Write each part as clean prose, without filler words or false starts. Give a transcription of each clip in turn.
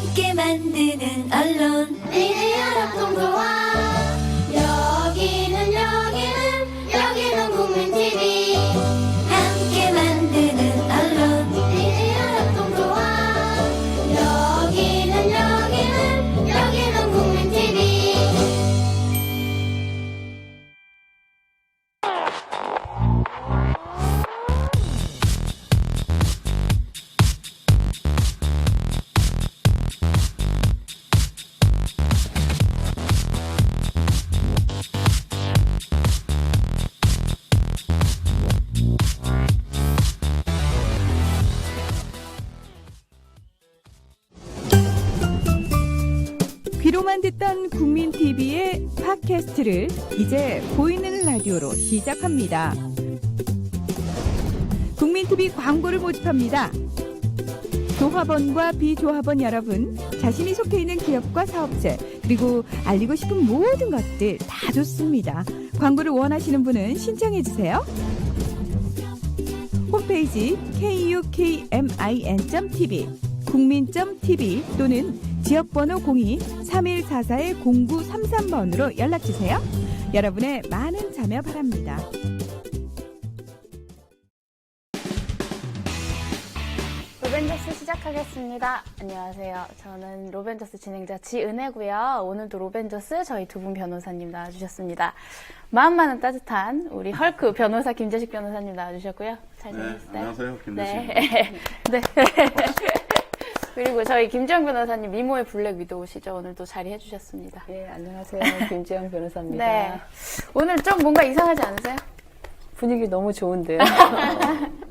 함께 만드는 언론 니네 연합동조화 여기는 국민TV 함께 만드는 언론 니네 연합동조화 여기는 국민TV 귀로만 듣던 국민TV의 팟캐스트를 이제 보이는 라디오로 시작합니다. 국민TV 광고를 모집합니다. 조합원과 비조합원 여러분, 자신이 속해 있는 기업과 사업체, 그리고 알리고 싶은 모든 것들 다 좋습니다. 광고를 원하시는 분은 신청해주세요. 홈페이지 kukmin.tv, 국민.tv 또는 지역번호 02-3144-0933번으로 연락주세요. 여러분의 많은 참여 바랍니다. 로벤져스 시작하겠습니다. 안녕하세요. 저는 로벤져스 진행자 지은혜고요. 오늘도 로벤져스 저희 두 분 변호사님 나와주셨습니다. 마음만은 따뜻한 우리 헐크 변호사 김재식 변호사님 나와주셨고요. 잘 지내셨어요? 네, 안녕하세요. 김재식입니다. 네. 그리고 저희 김지영 변호사님 미모의 블랙 위도우시죠. 오늘도 자리해주셨습니다. 네, 안녕하세요. 김지영 변호사입니다. 네. 오늘 좀 뭔가 이상하지 않으세요? 분위기 너무 좋은데요.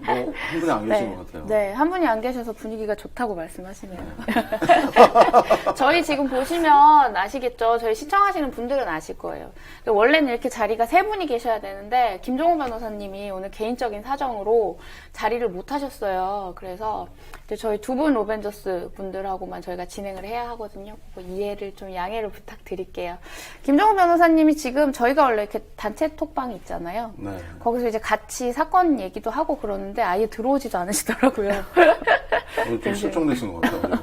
한 분이 안 계신 것 같아요. 네, 한 분이 안 계셔서 분위기가 좋다고 말씀하시네요. 저희 지금 보시면 아시겠죠? 저희 시청하시는 분들은 아실 거예요. 원래는 이렇게 자리가 세 분이 계셔야 되는데 김종호 변호사님이 오늘 개인적인 사정으로 자리를 못 하셨어요. 그래서 이제 저희 두 분 로벤져스 분들하고만 저희가 진행을 해야 하거든요. 이해를 좀 양해를 부탁드릴게요. 김종호 변호사님이 지금 저희가 원래 이렇게 단체 톡방이 있잖아요. 네. 거기서 이제 같이 사건 얘기도 하고 그러는데 아예 들어오지도 않으시더라고요. 오늘 좀 실종되신 것 같아요.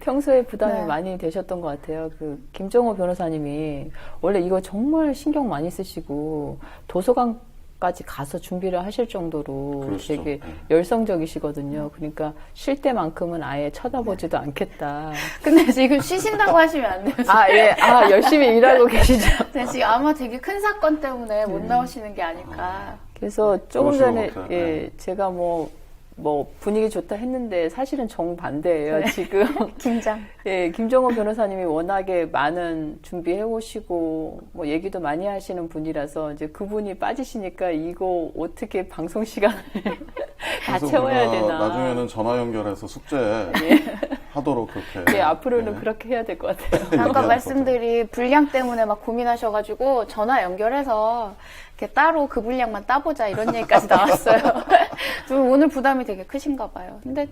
평소에 부담이 네. 많이 되셨던 것 같아요. 그 김정호 변호사님이 원래 이거 정말 신경 많이 쓰시고 도서관까지 가서 준비를 하실 정도로 그러시죠. 되게 네. 열성적이시거든요. 그러니까 쉴 때만큼은 아예 쳐다보지도 않겠다. 근데 지금 쉬신다고 하시면 안 돼요. 아, 예. 아, 열심히 일하고 계시죠. 네, 지금 아마 되게 큰 사건 때문에 못 나오시는 게 아닐까. 그래서 조금 그러신 전에 것 같아요. 예, 네. 제가 뭐 분위기 좋다 했는데 사실은 정반대예요. 지금 긴장. 예, 김정호 변호사님이 워낙에 많은 준비해 오시고 뭐 얘기도 많이 하시는 분이라서 이제 그분이 빠지시니까 이거 어떻게 방송 시간을 다 그래서 채워야 우리가 되나. 나중에는 전화 연결해서 숙제 하도록 그렇게. 예, 앞으로는 네. 그렇게 해야 될 것 같아요. 아까 얘기하는 말씀드린 분량 때문에 막 고민하셔가지고 전화 연결해서 이렇게 따로 그 분량만 따보자 이런 얘기까지 나왔어요. 좀 오늘 부담이 되게 크신가 봐요. 근데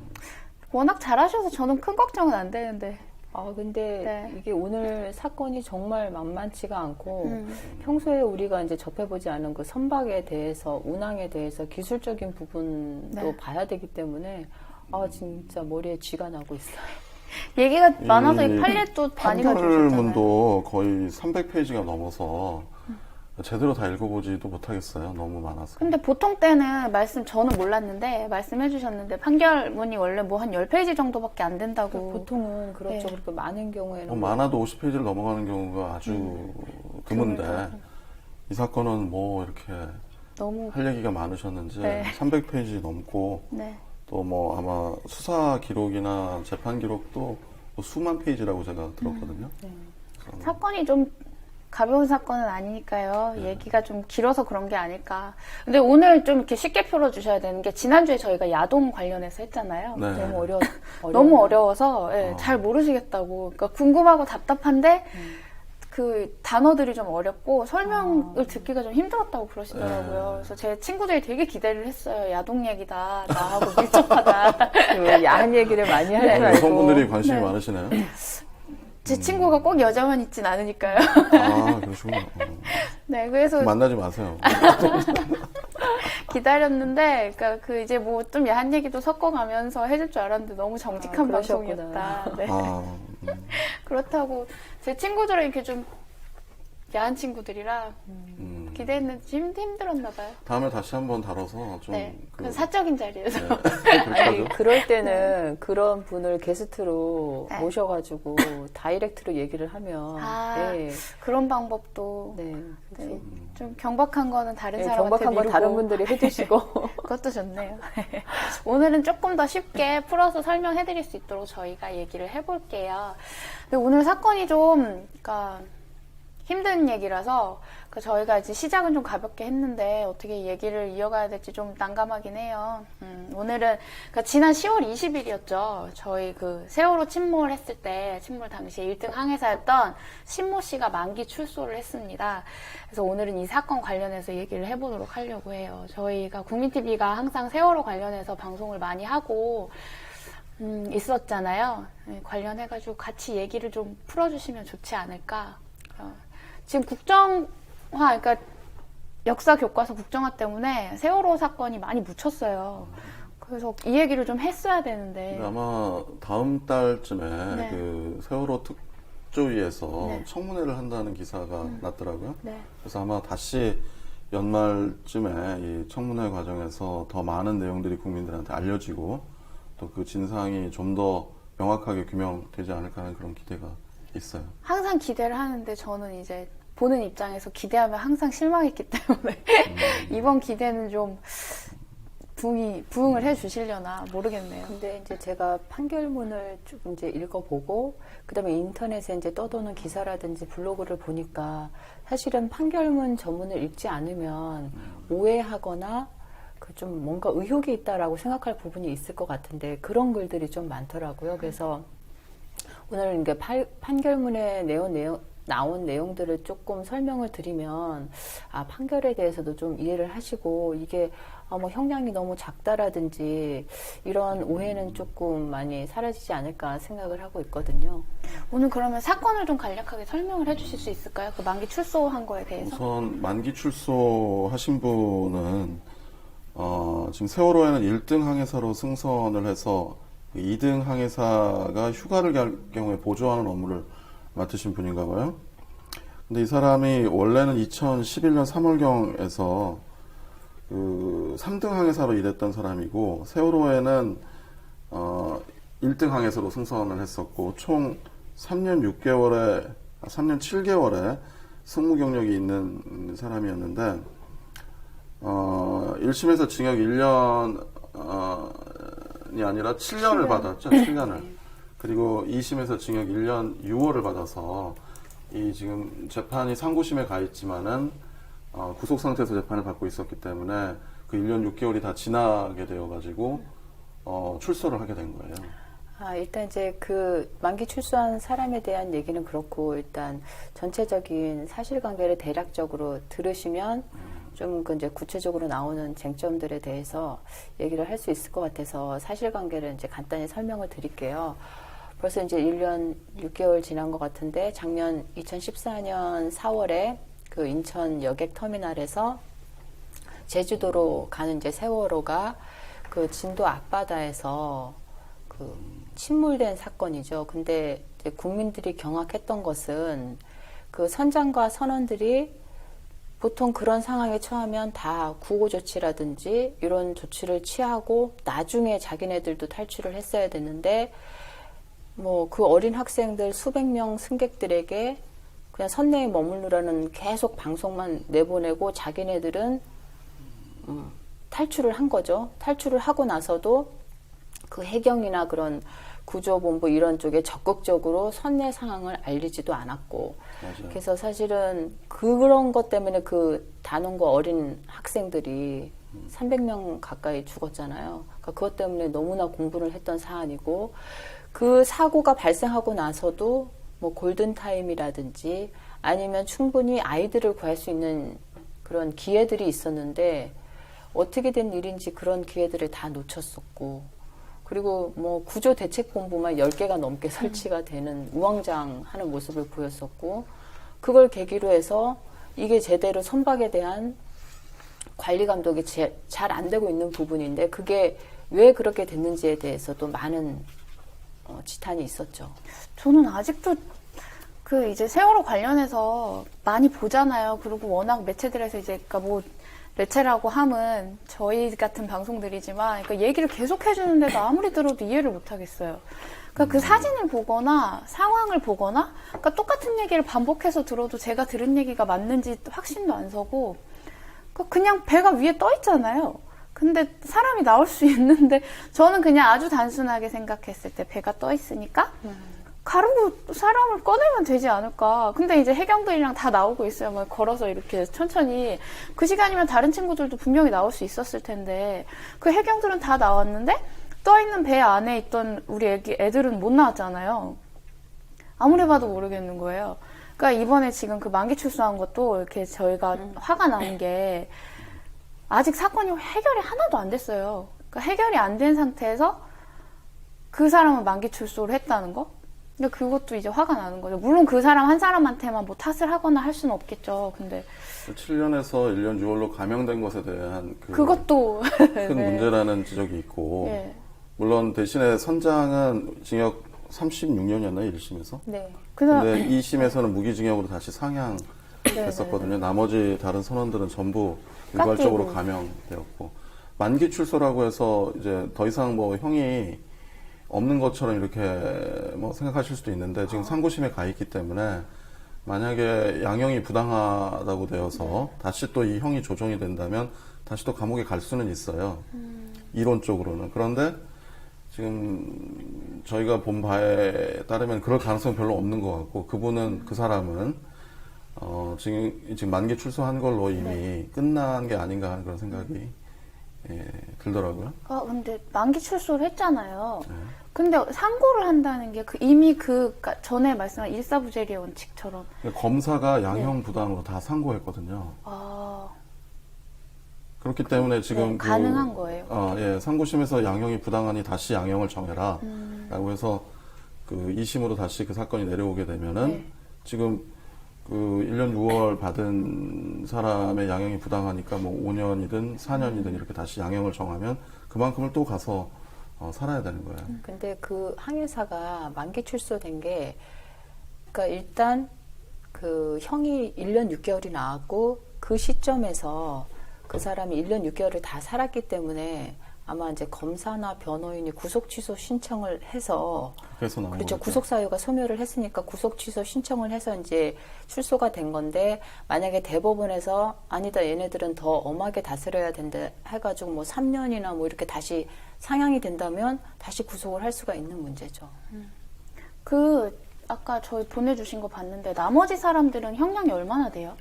워낙 잘하셔서 저는 큰 걱정은 안 되는데. 아, 근데 네. 이게 오늘 사건이 정말 만만치가 않고 평소에 우리가 이제 접해보지 않은 그 선박에 대해서, 운항에 대해서 기술적인 부분도 네. 봐야 되기 때문에 아, 진짜 머리에 쥐가 나고 있어요. 얘기가 많아서 이 이 판례도 많이 가져오셨잖아요. 판결문도 거의 300페이지가 넘어서 제대로 다 읽어보지도 못하겠어요. 너무 많아서. 근데 보통 때는 저는 몰랐는데 말씀해 주셨는데 판결문이 원래 뭐 한 10페이지 정도밖에 안 된다고. 보통은 그렇죠. 네. 그렇게 많은 경우에는 많아도 50페이지를 넘어가는 경우가 아주 드문데 이 사건은 뭐 이렇게 너무 할 얘기가 많으셨는지 네. 300페이지 넘고 네. 또 뭐 아마 수사 기록이나 재판 기록도 뭐 수만 페이지라고 제가 들었거든요. 사건이 좀 가벼운 사건은 아니니까요. 얘기가 좀 길어서 그런 게 아닐까. 근데 오늘 좀 이렇게 쉽게 풀어주셔야 되는 게 지난주에 저희가 야동 관련해서 했잖아요. 네. 너무 너무 어려워서 예, 잘 모르시겠다고. 그러니까 궁금하고 답답한데 그 단어들이 좀 어렵고 설명을 듣기가 좀 힘들었다고 그러시더라고요. 그래서 제 친구들이 되게 기대를 했어요. 야동 얘기다. 나하고 밀접하다. 그 야한 얘기를 많이 할 줄 알고 여성분들이 관심이 많으시나요? 제 친구가 꼭 여자만 있진 않으니까요. 아, 그러시구나. 네, 그래서 만나지 마세요. 기다렸는데, 그러니까 그 이제 뭐 좀 야한 얘기도 섞어가면서 해줄 줄 알았는데 너무 정직한 그러셨구나. 방송이었다. 네. 아, 그렇다고 제 친구들은 이렇게 좀 야한 친구들이라 기대했는데 좀 힘들었나 봐요. 다음에 다시 한번 다뤄서 좀 네. 그, 그 사적인 자리에서. 아니, 그렇죠. 그럴 때는 그런 분을 게스트로 네. 모셔가지고 다이렉트로 얘기를 하면 아, 네. 그런 방법도 네. 네. 좀 경박한 거는 다른 네, 사람한테 경박한 건 미루고 다른 분들이 해주시고 그것도 좋네요. 오늘은 조금 더 쉽게 풀어서 설명해드릴 수 있도록 저희가 얘기를 해볼게요. 근데 오늘 사건이 좀 그러니까 힘든 얘기라서 저희가 이제 시작은 좀 가볍게 했는데 어떻게 얘기를 이어가야 될지 좀 난감하긴 해요. 오늘은 그러니까 지난 10월 20일이었죠. 저희 그 세월호 침몰했을 때 침몰 당시에 1등 항해사였던 신모 씨가 만기 출소를 했습니다. 그래서 오늘은 이 사건 관련해서 얘기를 해보도록 하려고 해요. 저희가 국민TV가 항상 세월호 관련해서 방송을 많이 하고 있었잖아요. 네, 관련해가지고 같이 얘기를 좀 풀어주시면 좋지 않을까. 지금 국정화, 그러니까 역사 교과서 국정화 때문에 세월호 사건이 많이 묻혔어요. 그래서 이 얘기를 좀 했어야 되는데. 근데 아마 다음 달쯤에 네. 그 세월호 특조위에서 네. 청문회를 한다는 기사가 났더라고요. 네. 그래서 아마 다시 연말쯤에 이 청문회 과정에서 더 많은 내용들이 국민들한테 알려지고 또 그 진상이 좀 더 명확하게 규명되지 않을까 하는 그런 기대가 있어요. 항상 기대를 하는데 저는 이제 보는 입장에서 기대하면 항상 실망했기 때문에 이번 기대는 좀 부응을 해주시려나 모르겠네요. 근데 이제 제가 판결문을 쭉 이제 읽어보고 그다음에 인터넷에 이제 떠도는 기사라든지 블로그를 보니까 사실은 판결문 전문을 읽지 않으면 오해하거나 그 좀 뭔가 의혹이 있다라고 생각할 부분이 있을 것 같은데 그런 글들이 좀 많더라고요. 그래서 오늘 이제 판결문에 나온 내용들을 조금 설명을 드리면 판결에 대해서도 좀 이해를 하시고 이게 뭐 형량이 너무 작다라든지 이런 오해는 조금 많이 사라지지 않을까 생각을 하고 있거든요. 오늘 그러면 사건을 좀 간략하게 설명을 해주실 수 있을까요? 그 만기 출소한 거에 대해서. 우선 만기 출소하신 분은 지금 세월호에는 1등 항해사로 승선을 해서 2등 항해사가 휴가를 갈 경우에 보조하는 업무를 맡으신 분인가 봐요. 근데 이 사람이 원래는 2011년 3월경에서 그 3등 항해사로 일했던 사람이고 세월호에는 1등 항해사로 승선을 했었고 총 3년 7개월의 승무 경력이 있는 사람이었는데 1심에서 징역 1년이 아니라 7년을 받았죠. 7년을. 그리고 2심에서 징역 1년 6월을 받아서 이 지금 재판이 상고심에 가 있지만은 구속 상태에서 재판을 받고 있었기 때문에 그 1년 6개월이 다 지나게 되어가지고 출소를 하게 된 거예요. 일단 이제 그 만기 출소한 사람에 대한 얘기는 그렇고 일단 전체적인 사실관계를 대략적으로 들으시면 좀 그 이제 구체적으로 나오는 쟁점들에 대해서 얘기를 할 수 있을 것 같아서 사실관계를 이제 간단히 설명을 드릴게요. 벌써 이제 1년 6개월 지난 것 같은데 작년 2014년 4월에 그 인천 여객 터미널에서 제주도로 가는 이제 세월호가 그 진도 앞바다에서 그 침몰된 사건이죠. 근데 이제 국민들이 경악했던 것은 그 선장과 선원들이 보통 그런 상황에 처하면 다 구호조치라든지 이런 조치를 취하고 나중에 자기네들도 탈출을 했어야 되는데 뭐 그 어린 학생들 수백 명 승객들에게 그냥 선내에 머물르라는 계속 방송만 내보내고 자기네들은 탈출을 한 거죠. 탈출을 하고 나서도 그 해경이나 그런 구조본부 이런 쪽에 적극적으로 선내 상황을 알리지도 않았고 맞아요. 그래서 사실은 그런 것 때문에 그 단원고 어린 학생들이 300명 가까이 죽었잖아요. 그러니까 그것 때문에 너무나 공분을 했던 사안이고 그 사고가 발생하고 나서도 뭐 골든타임이라든지 아니면 충분히 아이들을 구할 수 있는 그런 기회들이 있었는데 어떻게 된 일인지 그런 기회들을 다 놓쳤었고 그리고 뭐 구조대책본부만 10개가 넘게 설치가 되는 우왕좌왕하는 모습을 보였었고 그걸 계기로 해서 이게 제대로 선박에 대한 관리 감독이 잘 안 되고 있는 부분인데 그게 왜 그렇게 됐는지에 대해서 또 많은 지탄이 있었죠. 저는 아직도 그 이제 세월호 관련해서 많이 보잖아요. 그리고 워낙 매체들에서 이제 그러니까 뭐 매체라고 함은 저희 같은 방송들이지만 그러니까 얘기를 계속 해주는데도 아무리 들어도 이해를 못 하겠어요. 그러니까 그 사진을 보거나 상황을 보거나 그러니까 똑같은 얘기를 반복해서 들어도 제가 들은 얘기가 맞는지 확신도 안 서고 그냥 배가 위에 떠 있잖아요. 근데 사람이 나올 수 있는데 저는 그냥 아주 단순하게 생각했을 때 배가 떠 있으니까 가르고 사람을 꺼내면 되지 않을까. 근데 이제 해경들이랑 다 나오고 있어요. 막 걸어서 이렇게 천천히. 그 시간이면 다른 친구들도 분명히 나올 수 있었을 텐데 그 해경들은 다 나왔는데 떠있는 배 안에 있던 우리 애들은 못 나왔잖아요. 아무리 봐도 모르겠는 거예요. 그러니까 이번에 지금 그 만기 출소한 것도 이렇게 저희가 화가 나는 게 아직 사건이 해결이 하나도 안 됐어요. 그러니까 해결이 안 된 상태에서 그 사람은 만기 출소를 했다는 거? 근데 그것도 이제 화가 나는 거죠. 물론 그 사람 한 사람한테만 뭐 탓을 하거나 할 수는 없겠죠. 근데 7년에서 1년 6월로 감형된 것에 대한 그것도 큰 네. 문제라는 지적이 있고 네. 물론 대신에 선장은 징역 36년이었나요? 1심에서? 네. 근데 2심에서는 무기징역으로 다시 상향했었거든요. 나머지 다른 선원들은 전부 일괄적으로 깎이고. 감형되었고 만기 출소라고 해서 이제 더 이상 뭐 형이 없는 것처럼 이렇게 뭐 생각하실 수도 있는데 지금 상고심에 가 있기 때문에 만약에 양형이 부당하다고 되어서 다시 또 이 형이 조정이 된다면 다시 또 감옥에 갈 수는 있어요. 이론적으로는. 그런데 지금 저희가 본 바에 따르면 그럴 가능성은 별로 없는 것 같고 그분은 그 사람은 지금 만기 출소한 걸로 이미 끝난 게 아닌가 하는 그런 생각이 들더라고요. 근데 만기 출소를 했잖아요. 네. 근데 상고를 한다는 게 이미 그러니까 전에 말씀한 일사부재리의 원칙처럼 검사가 양형 부당으로 다 상고했거든요. 그렇기 때문에 지금 네, 가능한 거예요. 예, 상고심에서 양형이 부당하니 다시 양형을 정해라. 라고 해서 그 2심으로 다시 그 사건이 내려오게 되면은 네. 지금 그 1년 6월 받은 사람의 양형이 부당하니까 뭐 5년이든 4년이든 이렇게 다시 양형을 정하면 그만큼을 또 가서 살아야 되는 거예요. 근데 그 항해사가 만기 출소된 게, 그러니까 일단 그 형이 1년 6개월이 나왔고 그 시점에서 그 사람이 1년 6개월을 다 살았기 때문에 아마 이제 검사나 변호인이 구속 취소 신청을 해서 그래서 나온 그렇죠. 거죠. 구속 사유가 소멸을 했으니까 구속 취소 신청을 해서 이제 출소가 된 건데 만약에 대법원에서 아니다 얘네들은 더 엄하게 다스려야 된다 해가지고 뭐 3년이나 뭐 이렇게 다시 상향이 된다면 다시 구속을 할 수가 있는 문제죠. 아까 저희 보내주신 거 봤는데 나머지 사람들은 형량이 얼마나 돼요?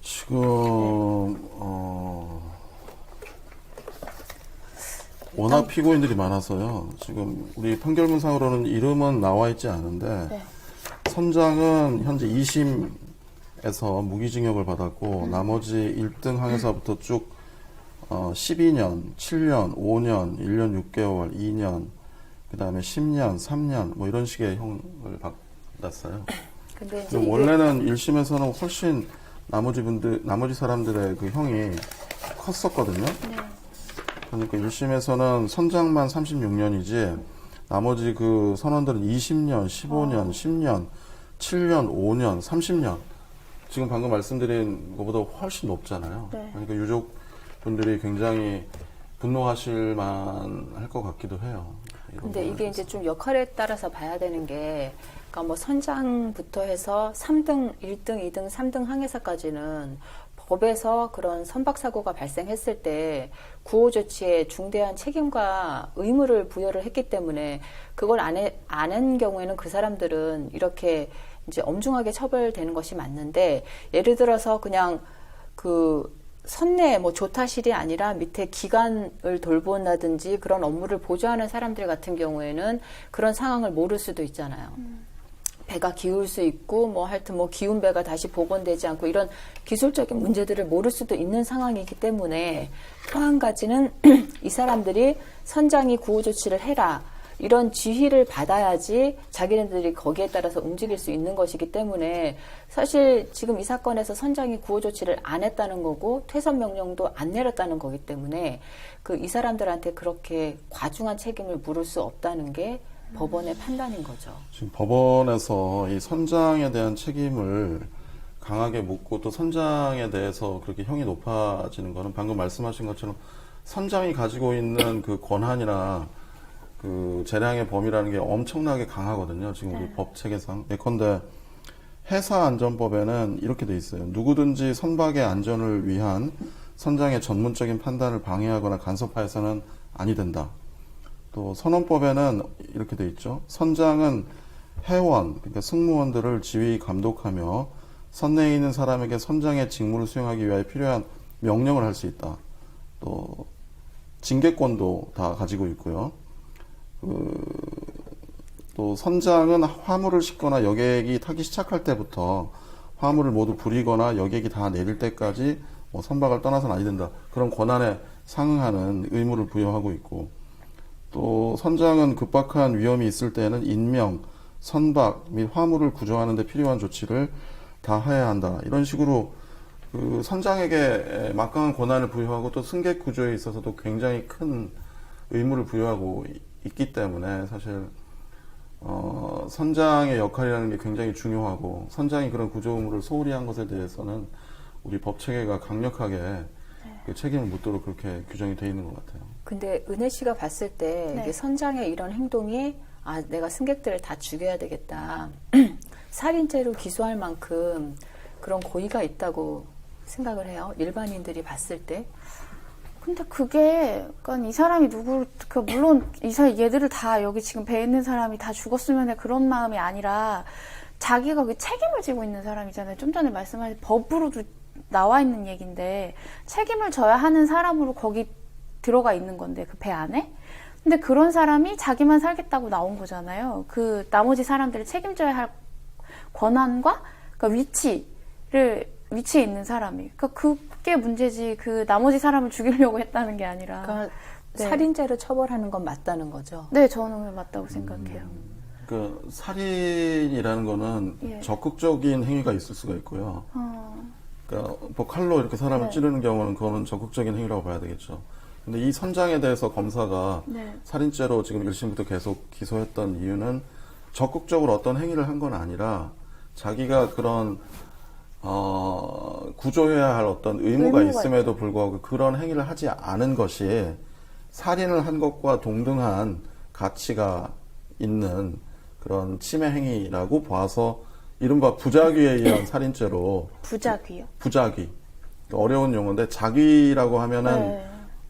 지금 워낙 피고인들이 많아서요. 지금 우리 판결문상으로는 이름은 나와 있지 않은데 네. 선장은 현재 2심에서 무기징역을 받았고 나머지 1등 항해사부터 쭉 12년, 7년, 5년, 1년 6개월, 2년, 그 다음에 10년, 3년 뭐 이런 식의 형을 받았어요. 근데 이제 원래는 1심에서는 훨씬 나머지 사람들의 그 형이 컸었거든요. 그러니까 1심에서는 선장만 36년이지 나머지 그 선원들은 20년, 15년, 10년, 7년, 5년, 30년. 지금 방금 말씀드린 것보다 훨씬 높잖아요. 네. 그러니까 유족분들이 굉장히 분노하실 만할 것 같기도 해요. 근데 이게 이제 좀 역할에 따라서 봐야 되는 게, 그러니까 뭐 선장부터 해서 3등, 1등, 2등, 3등 항해사까지는 법에서 그런 선박사고가 발생했을 때 구호 조치에 중대한 책임과 의무를 부여를 했기 때문에 그걸 안 한 경우에는 그 사람들은 이렇게 이제 엄중하게 처벌되는 것이 맞는데, 예를 들어서 그냥 그 선내 뭐 조타실이 아니라 밑에 기관을 돌본다든지 그런 업무를 보조하는 사람들 같은 경우에는 그런 상황을 모를 수도 있잖아요. 배가 기울 수 있고 뭐 하여튼 뭐 기운 배가 다시 복원되지 않고 이런 기술적인 문제들을 모를 수도 있는 상황이기 때문에 또 한 가지는 이 사람들이 선장이 구호 조치를 해라. 이런 지휘를 받아야지 자기네들이 거기에 따라서 움직일 수 있는 것이기 때문에 사실 지금 이 사건에서 선장이 구호 조치를 안 했다는 거고 퇴선 명령도 안 내렸다는 거기 때문에 그 이 사람들한테 그렇게 과중한 책임을 물을 수 없다는 게 법원의 판단인 거죠. 지금 법원에서 이 선장에 대한 책임을 강하게 묻고 또 선장에 대해서 그렇게 형이 높아지는 거는 방금 말씀하신 것처럼 선장이 가지고 있는 그 권한이나 그 재량의 범위라는 게 엄청나게 강하거든요. 지금 우리 법 체계상. 예컨대 해사안전법에는 이렇게 돼 있어요. 누구든지 선박의 안전을 위한 선장의 전문적인 판단을 방해하거나 간섭하여서는 아니 된다. 또 선원법에는 이렇게 돼 있죠. 선장은 해원, 그러니까 승무원들을 지휘 감독하며 선내에 있는 사람에게 선장의 직무를 수행하기 위하여 필요한 명령을 할 수 있다. 또 징계권도 다 가지고 있고요. 또 선장은 화물을 싣거나 여객이 타기 시작할 때부터 화물을 모두 부리거나 여객이 다 내릴 때까지 뭐 선박을 떠나서는 아니 된다. 그런 권한에 상응하는 의무를 부여하고 있고, 또 선장은 급박한 위험이 있을 때에는 인명, 선박 및 화물을 구조하는 데 필요한 조치를 다 해야 한다. 이런 식으로 그 선장에게 막강한 권한을 부여하고 또 승객 구조에 있어서도 굉장히 큰 의무를 부여하고 있기 때문에 사실 선장의 역할이라는 게 굉장히 중요하고, 선장이 그런 구조 의무를 소홀히 한 것에 대해서는 우리 법 체계가 강력하게 그 책임을 묻도록 그렇게 규정이 돼 있는 것 같아요. 근데 은혜 씨가 봤을 때 이게 선장의 이런 행동이 내가 승객들을 다 죽여야 되겠다. 살인죄로 기소할 만큼 그런 고의가 있다고 생각을 해요. 일반인들이 봤을 때. 근데 그게, 그러니까 이 사람이 물론 얘들을 다 여기 지금 배에 있는 사람이 다 죽었으면 그런 마음이 아니라 자기가 그 책임을 지고 있는 사람이잖아요. 좀 전에 말씀하신 법으로도 나와 있는 얘기인데 책임을 져야 하는 사람으로 거기 들어가 있는 건데 그 배 안에. 근데 그런 사람이 자기만 살겠다고 나온 거잖아요. 그 나머지 사람들을 책임져야 할 권한과 그러니까 위치에 있는 사람이. 그러니까 그게 문제지. 그 나머지 사람을 죽이려고 했다는 게 아니라. 그러니까 네. 살인죄로 처벌하는 건 맞다는 거죠. 네, 저는 맞다고 생각해요. 그 살인이라는 거는 적극적인 행위가 있을 수가 있고요. 그러니까 뭐 칼로 이렇게 사람을 찌르는 경우는 그거는 적극적인 행위라고 봐야 되겠죠. 근데 이 선장에 대해서 검사가 살인죄로 지금 1심부터 계속 기소했던 이유는 적극적으로 어떤 행위를 한 건 아니라 자기가 그런 구조해야 할 어떤 의무가 있음에도 불구하고 그런 행위를 하지 않은 것이 살인을 한 것과 동등한 가치가 있는 그런 침해 행위라고 봐서 이른바 부작위에 의한 살인죄로. 부작위요? 부작위. 어려운 용어인데 작위라고 하면은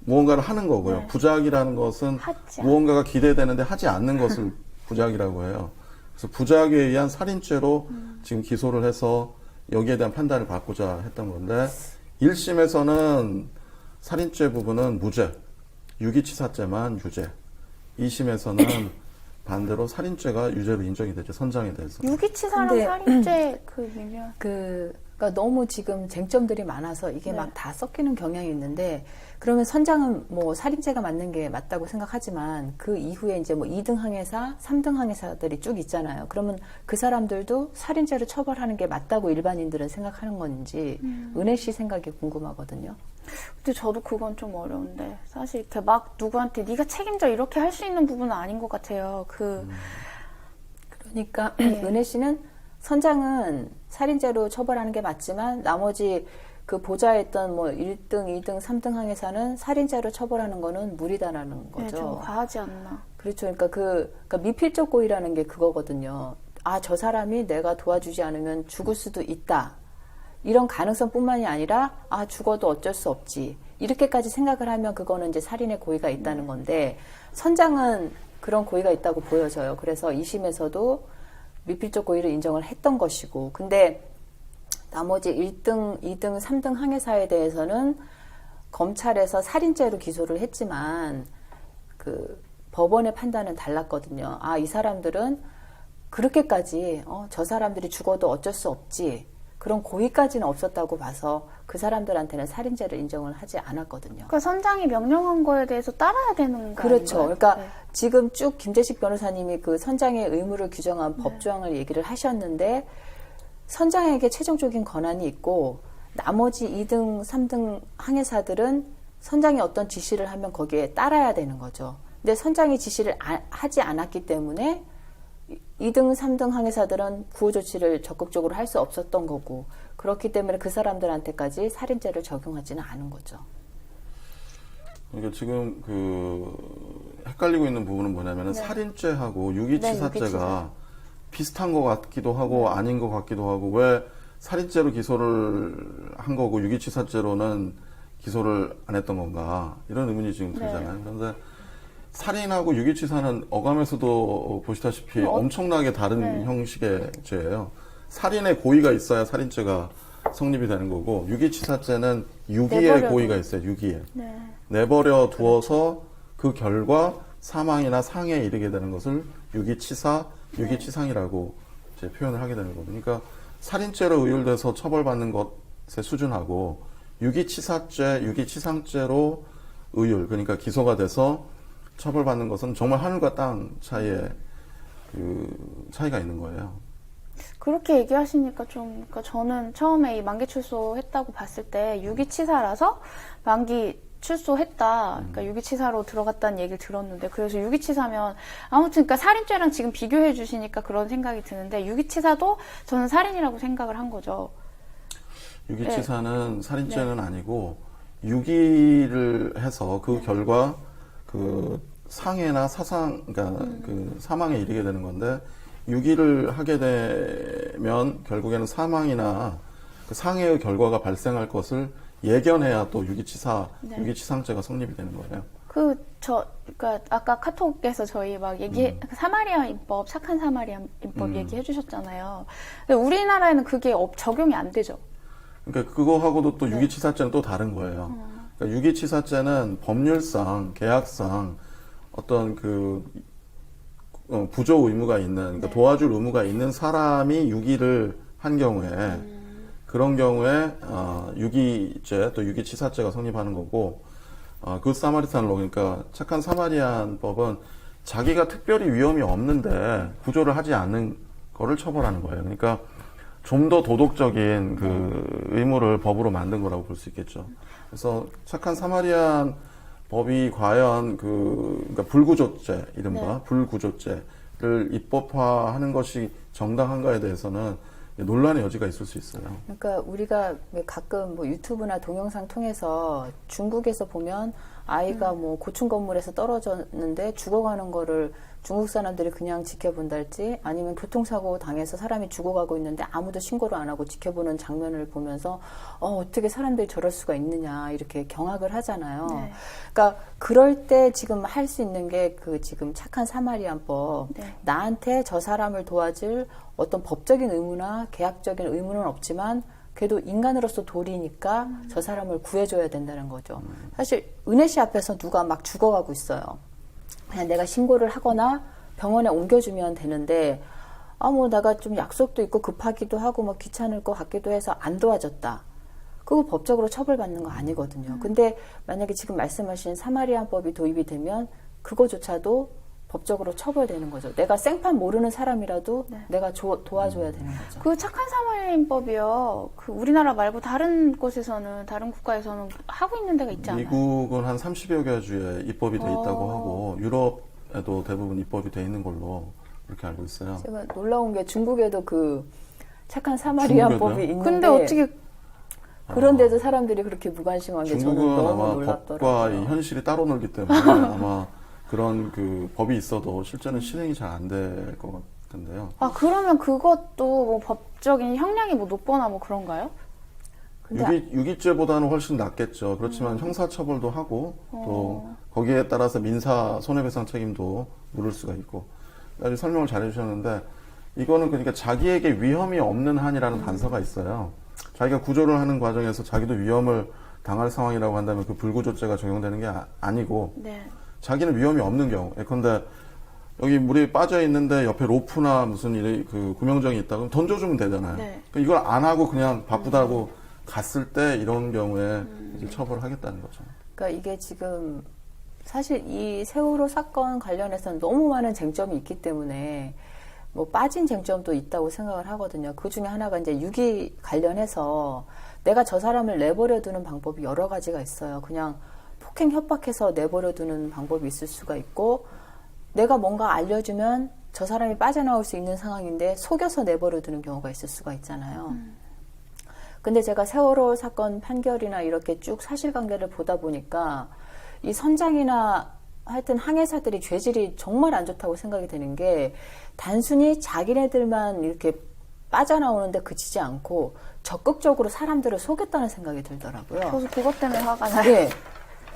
무언가를 하는 거고요. 부작위라는 것은 무언가가 기대되는데 하지 않는 것을 부작위라고 해요. 그래서 부작위에 의한 살인죄로 지금 기소를 해서 여기에 대한 판단을 받고자 했던 건데 1심에서는 살인죄 부분은 무죄, 유기치사죄만 유죄. 2심에서는 반대로 살인죄가 유죄로 인정이 되죠. 선장에 대해서. 유기치사랑 살인죄 그러니까 너무 지금 쟁점들이 많아서 이게 막 다 섞이는 경향이 있는데, 그러면 선장은 뭐 살인죄가 맞는 게 맞다고 생각하지만 그 이후에 이제 뭐 2등 항해사, 3등 항해사들이 쭉 있잖아요. 그러면 그 사람들도 살인죄로 처벌하는 게 맞다고 일반인들은 생각하는 건지 은혜 씨 생각이 궁금하거든요. 근데 저도 그건 좀 어려운데 사실 이렇게 막 누구한테 네가 책임져 이렇게 할 수 있는 부분은 아닌 것 같아요. 그러니까 은혜 씨는 선장은 살인죄로 처벌하는 게 맞지만 나머지 그 보좌했던 뭐 1등, 2등, 3등 항해사는 살인죄로 처벌하는 거는 무리다라는 거죠. 네, 좀 과하지 않나. 그렇죠. 그러니까 미필적 고의라는 게 그거거든요. 저 사람이 내가 도와주지 않으면 죽을 수도 있다. 이런 가능성뿐만이 아니라 죽어도 어쩔 수 없지. 이렇게까지 생각을 하면 그거는 이제 살인의 고의가 있다는 건데 선장은 그런 고의가 있다고 보여져요. 그래서 2심에서도 미필적 고의를 인정을 했던 것이고, 근데 나머지 1등, 2등, 3등 항해사에 대해서는 검찰에서 살인죄로 기소를 했지만 그 법원의 판단은 달랐거든요. 이 사람들은 그렇게까지 저 사람들이 죽어도 어쩔 수 없지. 그런 고의까지는 없었다고 봐서 그 사람들한테는 살인죄를 인정을 하지 않았거든요. 그러니까 선장이 명령한 거에 대해서 따라야 되는 거 그렇죠. 아닌가요? 그러니까 네. 지금 쭉 김재식 변호사님이 그 선장의 의무를 규정한 법조항을 얘기를 하셨는데 선장에게 최종적인 권한이 있고 나머지 2등, 3등 항해사들은 선장이 어떤 지시를 하면 거기에 따라야 되는 거죠. 근데 선장이 지시를 하지 않았기 때문에 2등, 3등 항해사들은 구호 조치를 적극적으로 할 수 없었던 거고 그렇기 때문에 그 사람들한테까지 살인죄를 적용하지는 않은 거죠. 그러니까 지금 헷갈리고 있는 부분은 뭐냐면은 살인죄하고 유기치사죄가 비슷한 것 같기도 하고 아닌 것 같기도 하고 왜 살인죄로 기소를 한 거고 유기치사죄로는 기소를 안 했던 건가 이런 의문이 지금 들잖아요. 그런데 살인하고 유기치사는 어감에서도 보시다시피 엄청나게 다른 형식의 죄예요. 살인의 고의가 있어야 살인죄가 성립이 되는 거고 유기치사죄는 유기의 고의가 있어요. 유기에. 내버려 두어서 그 결과 사망이나 상해에 이르게 되는 것을 유기치사, 유기치상이라고 이제 표현을 하게 되는 거거든요. 그러니까 살인죄로 의율돼서 처벌받는 것의 수준하고 유기치사죄, 유기치상죄로 의율, 그러니까 기소가 돼서 처벌받는 것은 정말 하늘과 땅 차이의 차이가 있는 거예요. 그렇게 얘기하시니까 좀, 그러니까 저는 처음에 이 만기 출소했다고 봤을 때 유기치사라서 만기 출소했다. 그러니까 유기치사로 들어갔다는 얘기를 들었는데 그래서 유기치사면 아무튼 그러니까 살인죄랑 지금 비교해 주시니까 그런 생각이 드는데 유기치사도 저는 살인이라고 생각을 한 거죠. 유기치사는 살인죄는 아니고 유기를 해서 그 결과 그 상해나 사상, 그러니까 그 사망에 이르게 되는 건데 유기를 하게 되면 결국에는 사망이나 그 상해의 결과가 발생할 것을 예견해야 또 유기치사, 유기치상죄가 성립이 되는 거예요. 그러니까 아까 카톡에서 저희 막 사마리아 인법, 착한 사마리아 인법 얘기해 주셨잖아요. 근데 우리나라에는 그게 적용이 안 되죠. 그러니까 그거하고도 또 유기치사죄는 또 다른 거예요. 그러니까 유기치사죄는 법률상, 계약상 어떤 부조 의무가 있는, 그러니까 도와줄 의무가 있는 사람이 유기를 한 경우에 그런 경우에 유기죄 또 유기치사죄가 성립하는 거고 굿 사마리탄 로 그러니까 착한 사마리안법은 자기가 특별히 위험이 없는데 구조를 하지 않는 거를 처벌하는 거예요. 그러니까 좀 더 도덕적인 의무를 법으로 만든 거라고 볼 수 있겠죠. 그래서 착한 사마리안 법이 과연 그러니까 불구조죄, 이른바 불구조죄를 입법화하는 것이 정당한가에 대해서는 논란의 여지가 있을 수 있어요. 그러니까 우리가 가끔 뭐 유튜브나 동영상 통해서 중국에서 보면 아이가 뭐 고층 건물에서 떨어졌는데 죽어가는 거를 중국 사람들이 그냥 지켜본달지 아니면 교통사고 당해서 사람이 죽어가고 있는데 아무도 신고를 안 하고 지켜보는 장면을 보면서 어떻게 사람들이 저럴 수가 있느냐 이렇게 경악을 하잖아요. 그러니까 그럴 때 지금 할 수 있는 게 지금 착한 사마리안법 나한테 저 사람을 도와줄 어떤 법적인 의무나 계약적인 의무는 없지만 그래도 인간으로서 도리니까 저 사람을 구해줘야 된다는 거죠. 사실 은혜 씨 앞에서 누가 막 죽어가고 있어요. 그냥 내가 신고를 하거나 병원에 옮겨주면 되는데 뭐 내가 좀 약속도 있고 급하기도 하고 뭐 귀찮을 것 같기도 해서 안 도와줬다. 그거 법적으로 처벌받는 거 아니거든요. 근데 만약에 지금 말씀하신 사마리안법이 도입이 되면 그거조차도 법적으로 처벌되는 거죠. 내가 생판 모르는 사람이라도 내가 도와줘야 되는 거죠. 그 착한 사마리안법이요. 우리나라 말고 다른 곳에서는 다른 국가에서는 하고 있는 데가 있지 않아요? 미국은 한 30여 개 주에 입법이 돼 있다고 하고 유럽에도 대부분 입법이 돼 있는 걸로 그렇게 알고 있어요. 제가 놀라운 게 중국에도 착한 사마리안법이 있는데 근데 어떻게 그런데도 사람들이 그렇게 무관심한 게 저는 중국은 너무 아마 놀랍더라고요. 법과 이 현실이 따로 놀기 때문에 아마 그런 법이 있어도 실제는 실행이 잘 안 될 것 같은데요. 그러면 그것도 뭐 법적인 형량이 뭐 높거나 뭐 그런가요? 유기죄보다는 훨씬 낫겠죠. 그렇지만 형사처벌도 하고 또 거기에 따라서 민사 손해배상 책임도 물을 수가 있고 아주 설명을 잘 해주셨는데 이거는 그러니까 자기에게 위험이 없는 한이라는 단서가 있어요. 자기가 구조를 하는 과정에서 자기도 위험을 당할 상황이라고 한다면 그 불구조죄가 적용되는 게 아니고 자기는 위험이 없는 경우 예컨대 여기 물이 빠져 있는데 옆에 로프나 무슨 그 구명정이 있다 그럼 던져주면 되잖아요. 네. 그러니까 이걸 안 하고 그냥 바쁘다고 갔을 때 이런 경우에 이제 처벌하겠다는 거죠. 그러니까 이게 지금 사실 이 세월호 사건 관련해서는 너무 많은 쟁점이 있기 때문에 뭐 빠진 쟁점도 있다고 생각을 하거든요. 그 중에 하나가 이제 유기 관련해서 내가 저 사람을 내버려 두는 방법이 여러 가지가 있어요. 그냥 폭행 협박해서 내버려 두는 방법이 있을 수가 있고 내가 뭔가 알려주면 저 사람이 빠져나올 수 있는 상황인데 속여서 내버려 두는 경우가 있을 수가 있잖아요. 근데 제가 세월호 사건 판결이나 이렇게 쭉 사실관계를 보다 보니까 이 선장이나 하여튼 항해사들이 죄질이 정말 안 좋다고 생각이 되는 게 단순히 자기네들만 이렇게 빠져나오는데 그치지 않고 적극적으로 사람들을 속였다는 생각이 들더라고요. 저도 그것 때문에 화가 나요. 네.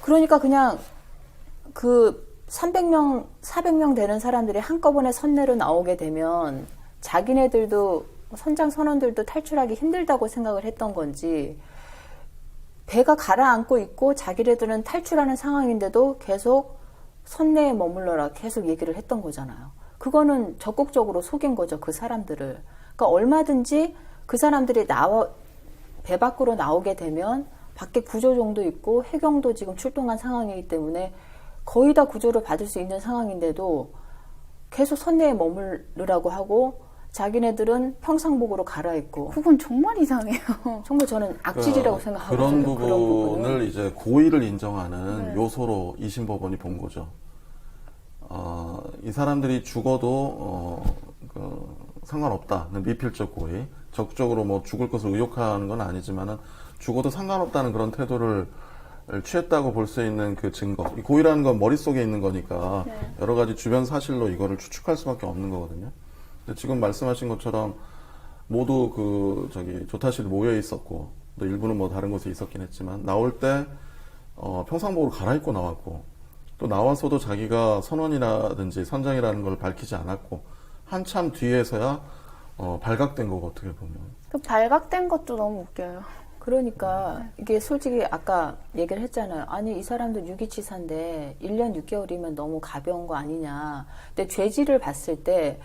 그러니까 그냥 그 300명, 400명 되는 사람들이 한꺼번에 선내로 나오게 되면 자기네들도 선장 선원들도 탈출하기 힘들다고 생각을 했던 건지 배가 가라앉고 있고 자기네들은 탈출하는 상황인데도 계속 선내에 머물러라 계속 얘기를 했던 거잖아요. 그거는 적극적으로 속인 거죠. 그 사람들을. 그러니까 얼마든지 그 사람들이 배 밖으로 나오게 되면 밖에 구조종도 있고 해경도 지금 출동한 상황이기 때문에 거의 다 구조를 받을 수 있는 상황인데도 계속 선내에 머무르라고 하고 자기네들은 평상복으로 갈아입고 그건 정말 이상해요. 정말 저는 악질이라고 생각하거든요. 그런 부분을 이제 고의를 인정하는 네. 요소로 2심 법원이 본 거죠. 이 사람들이 죽어도 상관없다. 미필적 고의. 적극적으로 뭐 죽을 것을 의욕하는 건 아니지만은 죽어도 상관없다는 그런 태도를 취했다고 볼 수 있는 그 증거. 이 고의라는 건 머릿속에 있는 거니까 네. 여러 가지 주변 사실로 이거를 추측할 수밖에 없는 거거든요. 근데 지금 말씀하신 것처럼 모두 조타실에 모여 있었고 또 일부는 뭐 다른 곳에 있었긴 했지만 나올 때 평상복으로 갈아입고 나왔고 또 나와서도 자기가 선원이라든지 선장이라는 걸 밝히지 않았고 한참 뒤에서야 발각된 거고 어떻게 보면. 그 발각된 것도 너무 웃겨요. 그러니까 이게 솔직히 아까 얘기를 했잖아요. 아니 이 사람들 유기치사인데 1년 6개월이면 너무 가벼운 거 아니냐. 근데 죄질을 봤을 때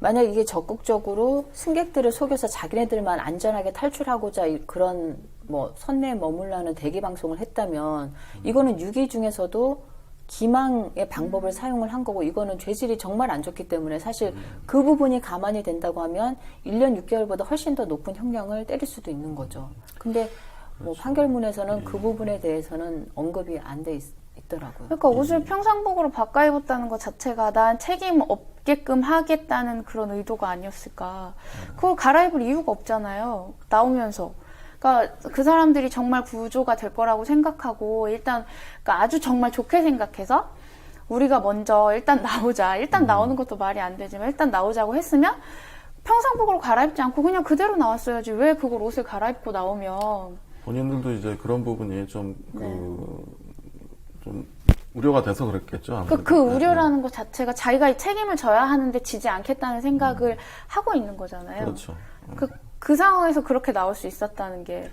만약 이게 적극적으로 승객들을 속여서 자기네들만 안전하게 탈출하고자 그런 뭐 선내에 머물라는 대기 방송을 했다면 이거는 유기 중에서도 기망의 방법을 사용을 한 거고 이거는 죄질이 정말 안 좋기 때문에 사실 그 부분이 가만히 된다고 하면 1년 6개월보다 훨씬 더 높은 형량을 때릴 수도 있는 거죠. 근데 뭐 판결문에서는 그 부분에 대해서는 언급이 안 돼 있더라고요. 그러니까 옷을 평상복으로 바꿔 입었다는 것 자체가 난 책임 없게끔 하겠다는 그런 의도가 아니었을까. 그걸 갈아입을 이유가 없잖아요. 나오면서. 그러니까 그 사람들이 정말 구조가 될 거라고 생각하고 일단 그러니까 아주 정말 좋게 생각해서 우리가 먼저 일단 나오자. 일단 나오는 것도 말이 안 되지만 일단 나오자고 했으면 평상복으로 갈아입지 않고 그냥 그대로 나왔어야지. 왜 그걸 옷을 갈아입고 나오면. 본인들도 이제 그런 부분이 좀 우려가 돼서 그랬겠죠. 아무래도. 그 우려라는 것 자체가 자기가 책임을 져야 하는데 지지 않겠다는 생각을 하고 있는 거잖아요. 그렇죠. 그 상황에서 그렇게 나올 수 있었다는 게.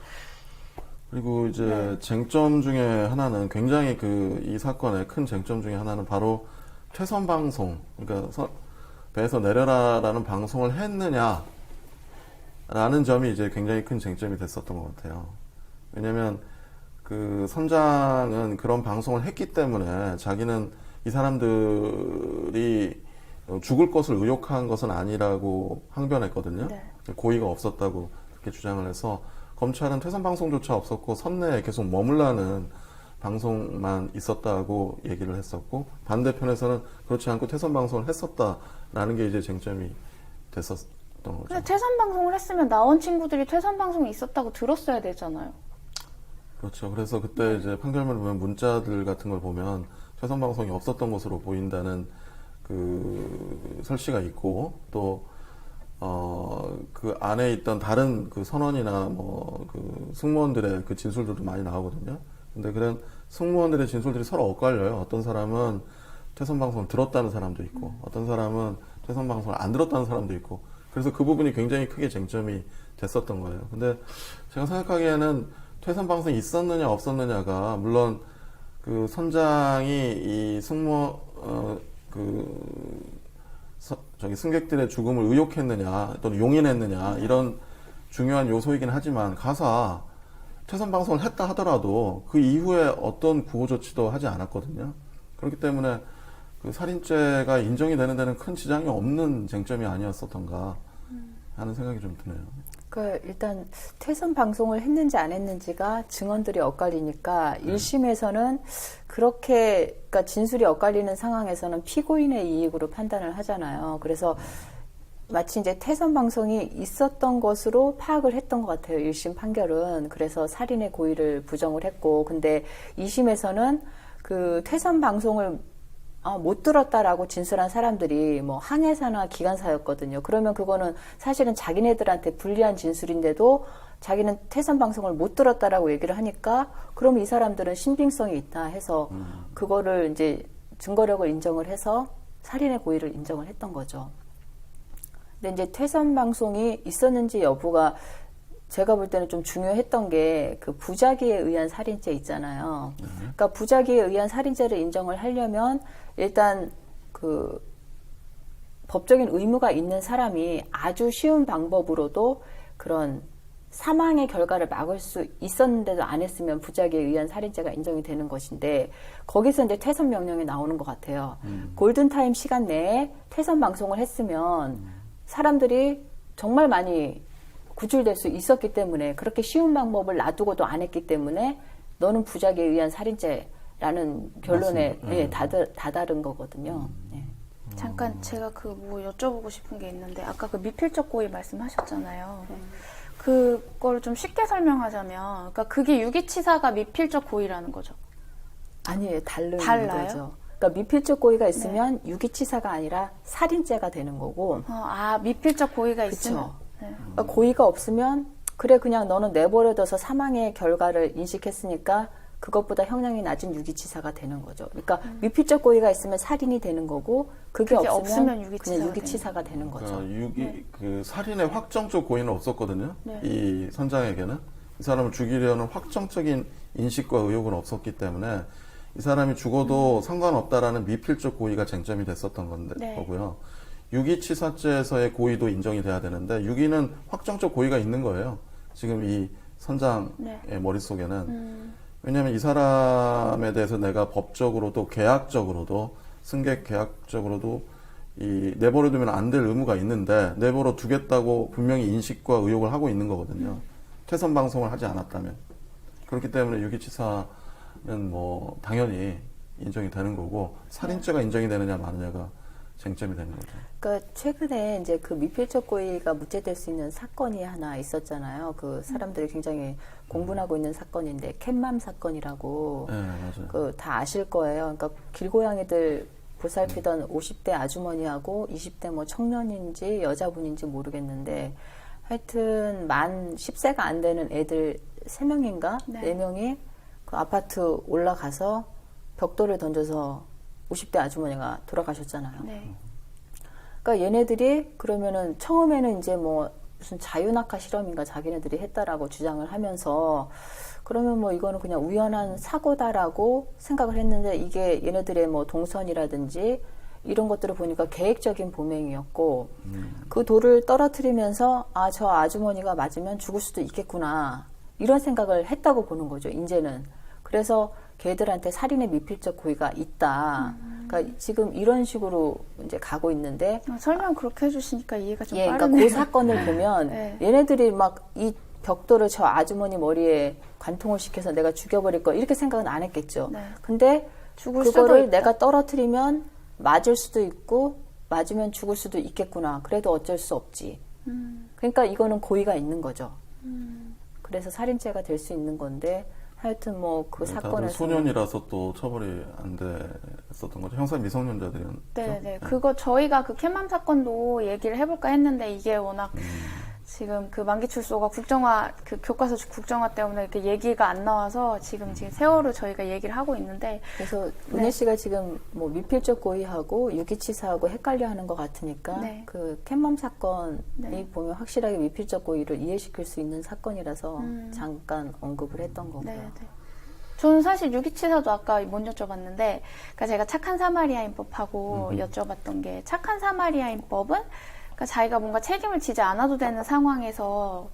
그리고 이제 쟁점 중에 하나는 굉장히 이 사건의 큰 쟁점 중에 하나는 바로 최선 방송, 그러니까 배에서 내려라라는 방송을 했느냐라는 점이 이제 굉장히 큰 쟁점이 됐었던 것 같아요. 왜냐면 그 선장은 그런 방송을 했기 때문에 자기는 이 사람들이 죽을 것을 의욕한 것은 아니라고 항변했거든요. 네. 고의가 없었다고 그렇게 주장을 해서 검찰은 퇴선 방송조차 없었고 선내에 계속 머물라는 방송만 있었다고 얘기를 했었고 반대편에서는 그렇지 않고 퇴선 방송을 했었다라는 게 이제 쟁점이 됐었던 거죠. 근데 퇴선 방송을 했으면 나온 친구들이 퇴선 방송이 있었다고 들었어야 되잖아요. 그렇죠. 그래서 그때 이제 판결문을 보면 문자들 같은 걸 보면 퇴선 방송이 없었던 것으로 보인다는 그 설시가 있고 또 그 안에 있던 다른 그 선원이나 뭐 그 승무원들의 그 진술들도 많이 나오거든요. 근데 그런 승무원들의 진술들이 서로 엇갈려요. 어떤 사람은 퇴선 방송을 들었다는 사람도 있고, 어떤 사람은 퇴선 방송을 안 들었다는 사람도 있고, 그래서 그 부분이 굉장히 크게 쟁점이 됐었던 거예요. 근데 제가 생각하기에는 퇴선 방송이 있었느냐 없었느냐가 물론 그 선장이 이 승무 저기 승객들의 죽음을 의혹했느냐 또는 용인했느냐 이런 중요한 요소이긴 하지만 가사 퇴선 방송을 했다 하더라도 그 이후에 어떤 구호 조치도 하지 않았거든요. 그렇기 때문에 그 살인죄가 인정이 되는 데는 큰 지장이 없는 쟁점이 아니었었던가 하는 생각이 좀 드네요. 그 일단 퇴선 방송을 했는지 안 했는지가 증언들이 엇갈리니까 1심에서는 그렇게 그러니까 진술이 엇갈리는 상황에서는 피고인의 이익으로 판단을 하잖아요. 그래서 마치 이제 퇴선 방송이 있었던 것으로 파악을 했던 것 같아요. 1심 판결은. 그래서 살인의 고의를 부정을 했고, 근데 2심에서는 그 퇴선 방송을 못 들었다라고 진술한 사람들이 뭐 항해사나 기관사였거든요. 그러면 그거는 사실은 자기네들한테 불리한 진술인데도 자기는 퇴선 방송을 못 들었다라고 얘기를 하니까 그러면 이 사람들은 신빙성이 있다 해서 그거를 이제 증거력을 인정을 해서 살인의 고의를 인정을 했던 거죠. 근데 이제 퇴선 방송이 있었는지 여부가 제가 볼 때는 좀 중요했던 게 그 부작위에 의한 살인죄 있잖아요. 그러니까 부작위에 의한 살인죄를 인정을 하려면 일단 그 법적인 의무가 있는 사람이 아주 쉬운 방법으로도 그런 사망의 결과를 막을 수 있었는데도 안 했으면 부작위에 의한 살인죄가 인정이 되는 것인데 거기서 이제 퇴선 명령이 나오는 것 같아요. 골든타임 시간 내에 퇴선 방송을 했으면 사람들이 정말 많이 구출될 수 있었기 때문에 그렇게 쉬운 방법을 놔두고도 안 했기 때문에 너는 부작위에 의한 살인죄라는 결론에 다다른 거거든요. 네. 잠깐 제가 그 뭐 여쭤보고 싶은 게 있는데 아까 그 미필적 고의 말씀하셨잖아요. 그걸 좀 쉽게 설명하자면 그러니까 그게 유기치사가 미필적 고의라는 거죠. 아니에요. 달라요? 거죠. 그러니까 미필적 고의가 있으면 유기치사가 아니라 살인죄가 되는 거고. 미필적 고의가 그쵸. 있으면. 네. 그러니까 고의가 없으면 그래 그냥 너는 내버려둬서 사망의 결과를 인식했으니까 그것보다 형량이 낮은 유기치사가 되는 거죠. 그러니까 미필적 고의가 있으면 살인이 되는 거고 그게 없으면 그냥 유기치사가 되는 거죠. 그러니까 그 살인의 확정적 고의는 없었거든요. 네. 이 선장에게는 이 사람을 죽이려는 확정적인 인식과 의욕은 없었기 때문에 이 사람이 죽어도 상관없다라는 미필적 고의가 쟁점이 됐었던 건데 네. 거고요. 유기치사죄에서의 고의도 인정이 돼야 되는데 유기는 확정적 고의가 있는 거예요. 지금 이 선장의 네. 머릿속에는. 왜냐하면 이 사람에 대해서 내가 법적으로도 계약적으로도 승객 계약적으로도 이 내버려두면 안 될 의무가 있는데 내버려 두겠다고 분명히 인식과 의욕을 하고 있는 거거든요. 퇴선 방송을 하지 않았다면. 그렇기 때문에 유기치사는 뭐 당연히 인정이 되는 거고 살인죄가 인정이 되느냐 마느냐가 쟁점이 되는 거죠. 그러니까 최근에 이제 그 미필적 고의가 무죄될 수 있는 사건이 하나 있었잖아요. 그 사람들이 굉장히 공분하고 있는 사건인데 캣맘 사건이라고. 네, 맞아요. 그 다 아실 거예요. 그러니까 길고양이들 보살피던 50대 아주머니하고 20대 뭐 청년인지 여자분인지 모르겠는데 하여튼 만 10세가 안 되는 애들 3명인가? 네. 4명이 그 아파트 올라가서 벽돌을 던져서 50대 아주머니가 돌아가셨잖아요. 네. 그러니까 얘네들이 그러면은 처음에는 이제 뭐 무슨 자유낙하 실험인가 자기네들이 했다라고 주장을 하면서 그러면 뭐 이거는 그냥 우연한 사고다라고 생각을 했는데 이게 얘네들의 뭐 동선이라든지 이런 것들을 보니까 계획적인 범행이었고 그 돌을 떨어뜨리면서 저 아주머니가 맞으면 죽을 수도 있겠구나 이런 생각을 했다고 보는 거죠. 이제는. 그래서 걔들한테 살인의 미필적 고의가 있다. 그러니까 지금 이런 식으로 이제 가고 있는데 설명 그렇게 해주시니까 이해가 좀 그러니까 빠르네요. 그 사건을 보면 네. 얘네들이 막 이 벽돌을 저 아주머니 머리에 관통을 시켜서 내가 죽여버릴 거 이렇게 생각은 안 했겠죠. 네. 근데 죽을 수도 그거를 있다. 내가 떨어뜨리면 맞을 수도 있고 맞으면 죽을 수도 있겠구나. 그래도 어쩔 수 없지. 그러니까 이거는 고의가 있는 거죠. 그래서 살인죄가 될 수 있는 건데 하여튼 뭐 그 다들 사건에서 소년이라서 또 처벌이 안 됐었던 거죠. 형사 미성년자들이었죠. 네. 그거 저희가 그 캣맘 사건도 얘기를 해볼까 했는데 이게 워낙 지금 그 만기 출소가 국정화 그 교과서 국정화 때문에 이렇게 얘기가 안 나와서 지금 세월을 저희가 얘기를 하고 있는데 그래서 은혜 씨가 지금 뭐 미필적 고의하고 유기치사하고 헷갈려하는 것 같으니까 네. 그 캣맘 사건이 네. 보면 확실하게 미필적 고의를 이해시킬 수 있는 사건이라서 잠깐 언급을 했던 거고요. 네. 저는 사실 유기치사도 아까 못 여쭤봤는데, 그러니까 제가 착한 사마리아인법하고 여쭤봤던 게, 착한 사마리아인법은 그러니까 자기가 뭔가 책임을 지지 않아도 되는 상황에서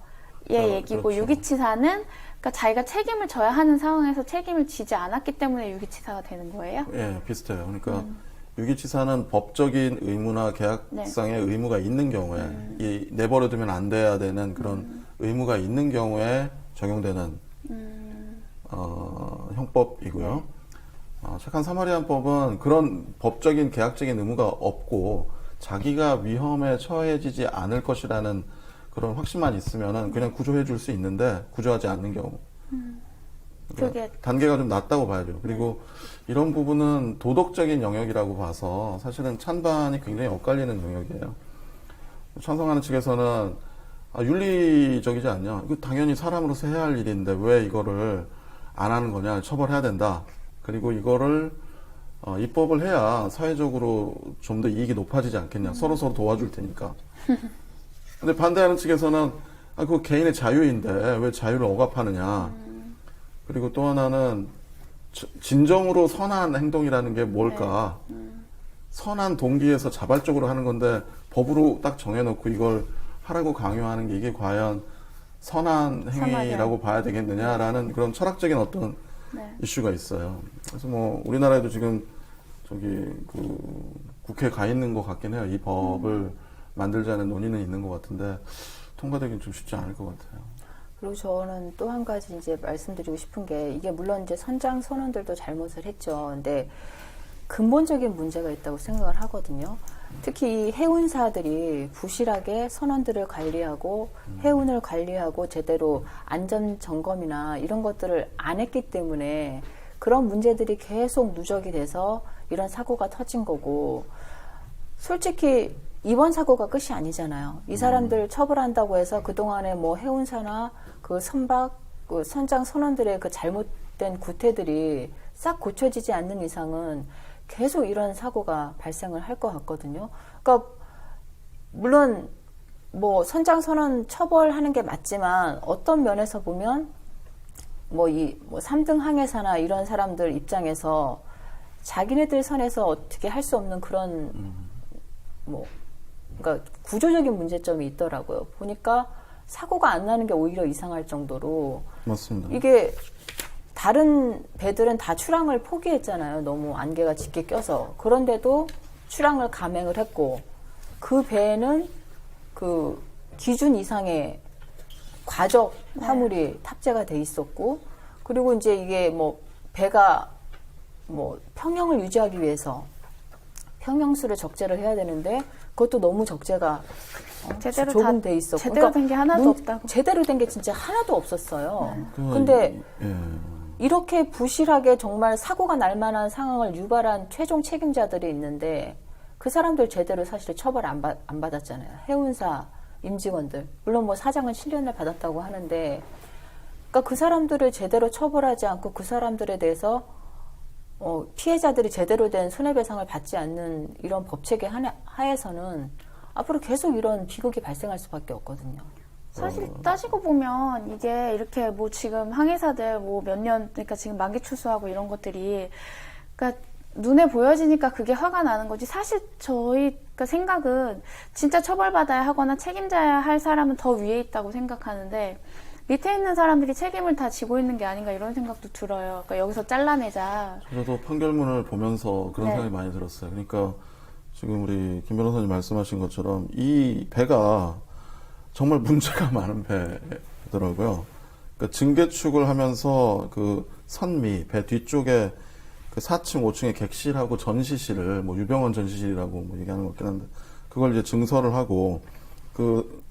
얘 얘기고, 그렇죠. 유기치사는 그러니까 자기가 책임을 져야 하는 상황에서 책임을 지지 않았기 때문에 유기치사가 되는 거예요? 예, 비슷해요. 그러니까 유기치사는 법적인 의무나 계약상의 의무가 있는 경우에 이 내버려두면 안 돼야 되는 그런 의무가 있는 경우에 적용되는 형법이고요. 착한 사마리안법은 그런 법적인 계약적인 의무가 없고 자기가 위험에 처해지지 않을 것이라는 그런 확신만 있으면은 그냥 구조해 줄 수 있는데 구조하지 않는 경우. 그게 단계가 좀 낮다고 봐야죠. 그리고 이런 부분은 도덕적인 영역이라고 봐서 사실은 찬반이 굉장히 엇갈리는 영역이에요. 찬성하는 측에서는 윤리적이지 않냐. 이거 당연히 사람으로서 해야 할 일인데 왜 이거를 안 하는 거냐. 처벌해야 된다. 그리고 이거를 입법을 해야 사회적으로 좀 더 이익이 높아지지 않겠냐. 서로 도와줄 테니까. 근데 반대하는 측에서는 그거 개인의 자유인데 왜 자유를 억압하느냐. 그리고 또 하나는 진정으로 선한 행동이라는 게 뭘까? 선한 동기에서 자발적으로 하는 건데 법으로 딱 정해놓고 이걸 하라고 강요하는 게 이게 과연 선한 행위라고 봐야 되겠느냐라는 그런 철학적인 어떤 이슈가 있어요. 그래서 뭐 우리나라에도 지금 국회에 가 있는 것 같긴 해요. 이 법을 만들자는 논의는 있는 것 같은데 통과되긴 좀 쉽지 않을 것 같아요. 그리고 저는 또 한 가지 이제 말씀드리고 싶은 게 이게 물론 이제 선장 선원들도 잘못을 했죠. 근데 근본적인 문제가 있다고 생각을 하거든요. 특히 이 해운사들이 부실하게 선원들을 관리하고 해운을 관리하고 제대로 안전 점검이나 이런 것들을 안 했기 때문에 그런 문제들이 계속 누적이 돼서 이런 사고가 터진 거고 솔직히 이번 사고가 끝이 아니잖아요. 이 사람들 처벌한다고 해서 그동안에 뭐 해운사나 그 선박, 그 선장 선원들의 그 잘못된 구태들이 싹 고쳐지지 않는 이상은 계속 이런 사고가 발생을 할 것 같거든요. 그러니까 물론 뭐 선장 선원 처벌하는 게 맞지만 어떤 면에서 보면 뭐 3등 항해사나 이런 사람들 입장에서 자기네들 선에서 어떻게 할 수 없는 그런 그러니까 구조적인 문제점이 있더라고요. 보니까 사고가 안 나는 게 오히려 이상할 정도로 맞습니다. 이게 다른 배들은 다 출항을 포기했잖아요. 너무 안개가 짙게 껴서. 그런데도 출항을 감행을 했고 그 배에는 그 기준 이상의 과적 화물이 탑재가 돼 있었고 그리고 이제 이게 뭐 배가 뭐 평형을 유지하기 위해서 평형수를 적재를 해야 되는데 그것도 너무 적재가 제대로 조금 돼 있었고 제대로 된 게 하나도 없다고. 제대로 된 게 진짜 하나도 없었어요. 근데 이렇게 부실하게 정말 사고가 날 만한 상황을 유발한 최종 책임자들이 있는데 그 사람들 제대로 사실 처벌 안 받았잖아요. 해운사 임직원들. 물론 뭐 사장은 7년을 받았다고 하는데 그러니까 그 사람들을 제대로 처벌하지 않고 그 사람들에 대해서 피해자들이 제대로 된 손해배상을 받지 않는 이런 법체계 하에서는 앞으로 계속 이런 비극이 발생할 수밖에 없거든요. 사실 따지고 보면 이게 이렇게 뭐 지금 항해사들 뭐 몇 년 그러니까 지금 만기 출소하고 이런 것들이 그러니까 눈에 보여지니까 그게 화가 나는 거지. 사실 저희가 생각은 진짜 처벌받아야 하거나 책임져야 할 사람은 더 위에 있다고 생각하는데 밑에 있는 사람들이 책임을 다 지고 있는 게 아닌가 이런 생각도 들어요. 그러니까 여기서 잘라내자. 저도 판결문을 보면서 그런 생각이 많이 들었어요. 그러니까 지금 우리 김 변호사님 말씀하신 것처럼 이 배가 정말 문제가 많은 배더라고요. 그러니까 증개축을 하면서 그 선미, 배 뒤쪽에 그 4층, 5층에 객실하고 전시실을 뭐 유병원 전시실이라고 뭐 얘기하는 것 같긴 한데 그걸 이제 증설을 하고 그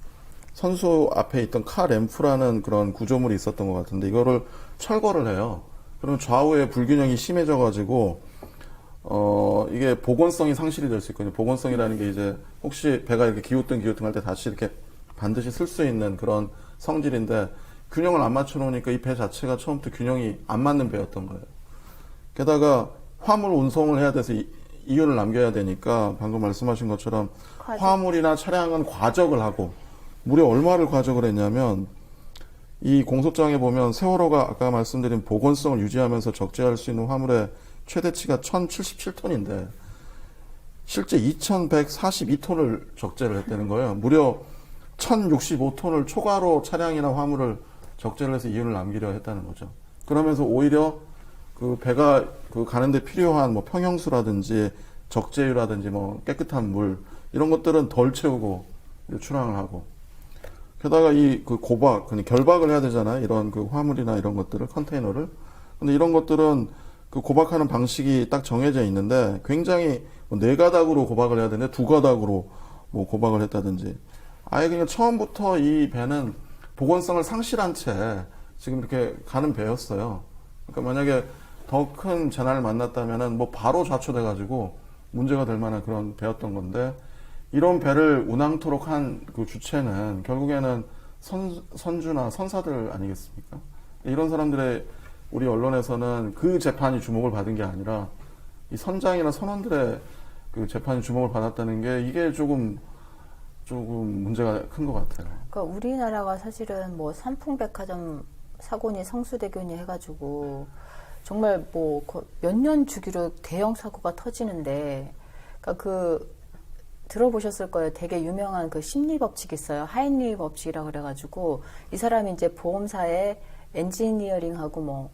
선수 앞에 있던 카 램프라는 그런 구조물이 있었던 것 같은데 이거를 철거를 해요. 그러면 좌우에 불균형이 심해져가지고 이게 복원성이 상실이 될 수 있거든요. 복원성이라는 게 이제 혹시 배가 이렇게 기우뚱할 때 다시 이렇게 반드시 쓸 수 있는 그런 성질인데 균형을 안 맞춰 놓으니까 이 배 자체가 처음부터 균형이 안 맞는 배였던 거예요. 게다가 화물 운송을 해야 돼서 이윤을 남겨야 되니까 방금 말씀하신 것처럼 화물이나 차량은 과적을 하고 무려 얼마를 과적을 했냐면 이 공소장에 보면 세월호가 아까 말씀드린 보건성을 유지하면서 적재할 수 있는 화물의 최대치가 1077톤인데 실제 2142톤을 적재를 했다는 거예요. 무려 1065톤을 초과로 차량이나 화물을 적재를 해서 이윤을 남기려 했다는 거죠. 그러면서 오히려 그 배가 그 가는데 필요한 뭐 평형수라든지 적재유라든지 뭐 깨끗한 물 이런 것들은 덜 채우고 출항을 하고 게다가 이 그 고박, 결박을 해야 되잖아요. 이런 그 화물이나 이런 것들을 컨테이너를. 근데 이런 것들은 그 고박하는 방식이 딱 정해져 있는데 굉장히 뭐 4가닥으로 고박을 해야 되는데 2가닥으로 뭐 고박을 했다든지 아예 그냥 처음부터 이 배는 보건성을 상실한 채 지금 이렇게 가는 배였어요. 그러니까 만약에 더 큰 재난을 만났다면은 뭐 바로 좌초돼가지고 문제가 될 만한 그런 배였던 건데 이런 배를 운항토록 한 그 주체는 결국에는 선주나 선사들 아니겠습니까? 이런 사람들의 우리 언론에서는 그 재판이 주목을 받은 게 아니라 이 선장이나 선원들의 그 재판이 주목을 받았다는 게 이게 조금 문제가 큰 것 같아요. 그러니까 우리나라가 사실은 뭐 삼풍백화점 사고니 성수대교니 해가지고 정말 뭐 몇 년 주기로 대형 사고가 터지는데, 그러니까 그 들어보셨을 거예요. 되게 유명한 그 심리 법칙이 있어요. 하인리 법칙이라 그래가지고 이 사람이 이제 보험사에 엔지니어링하고 뭐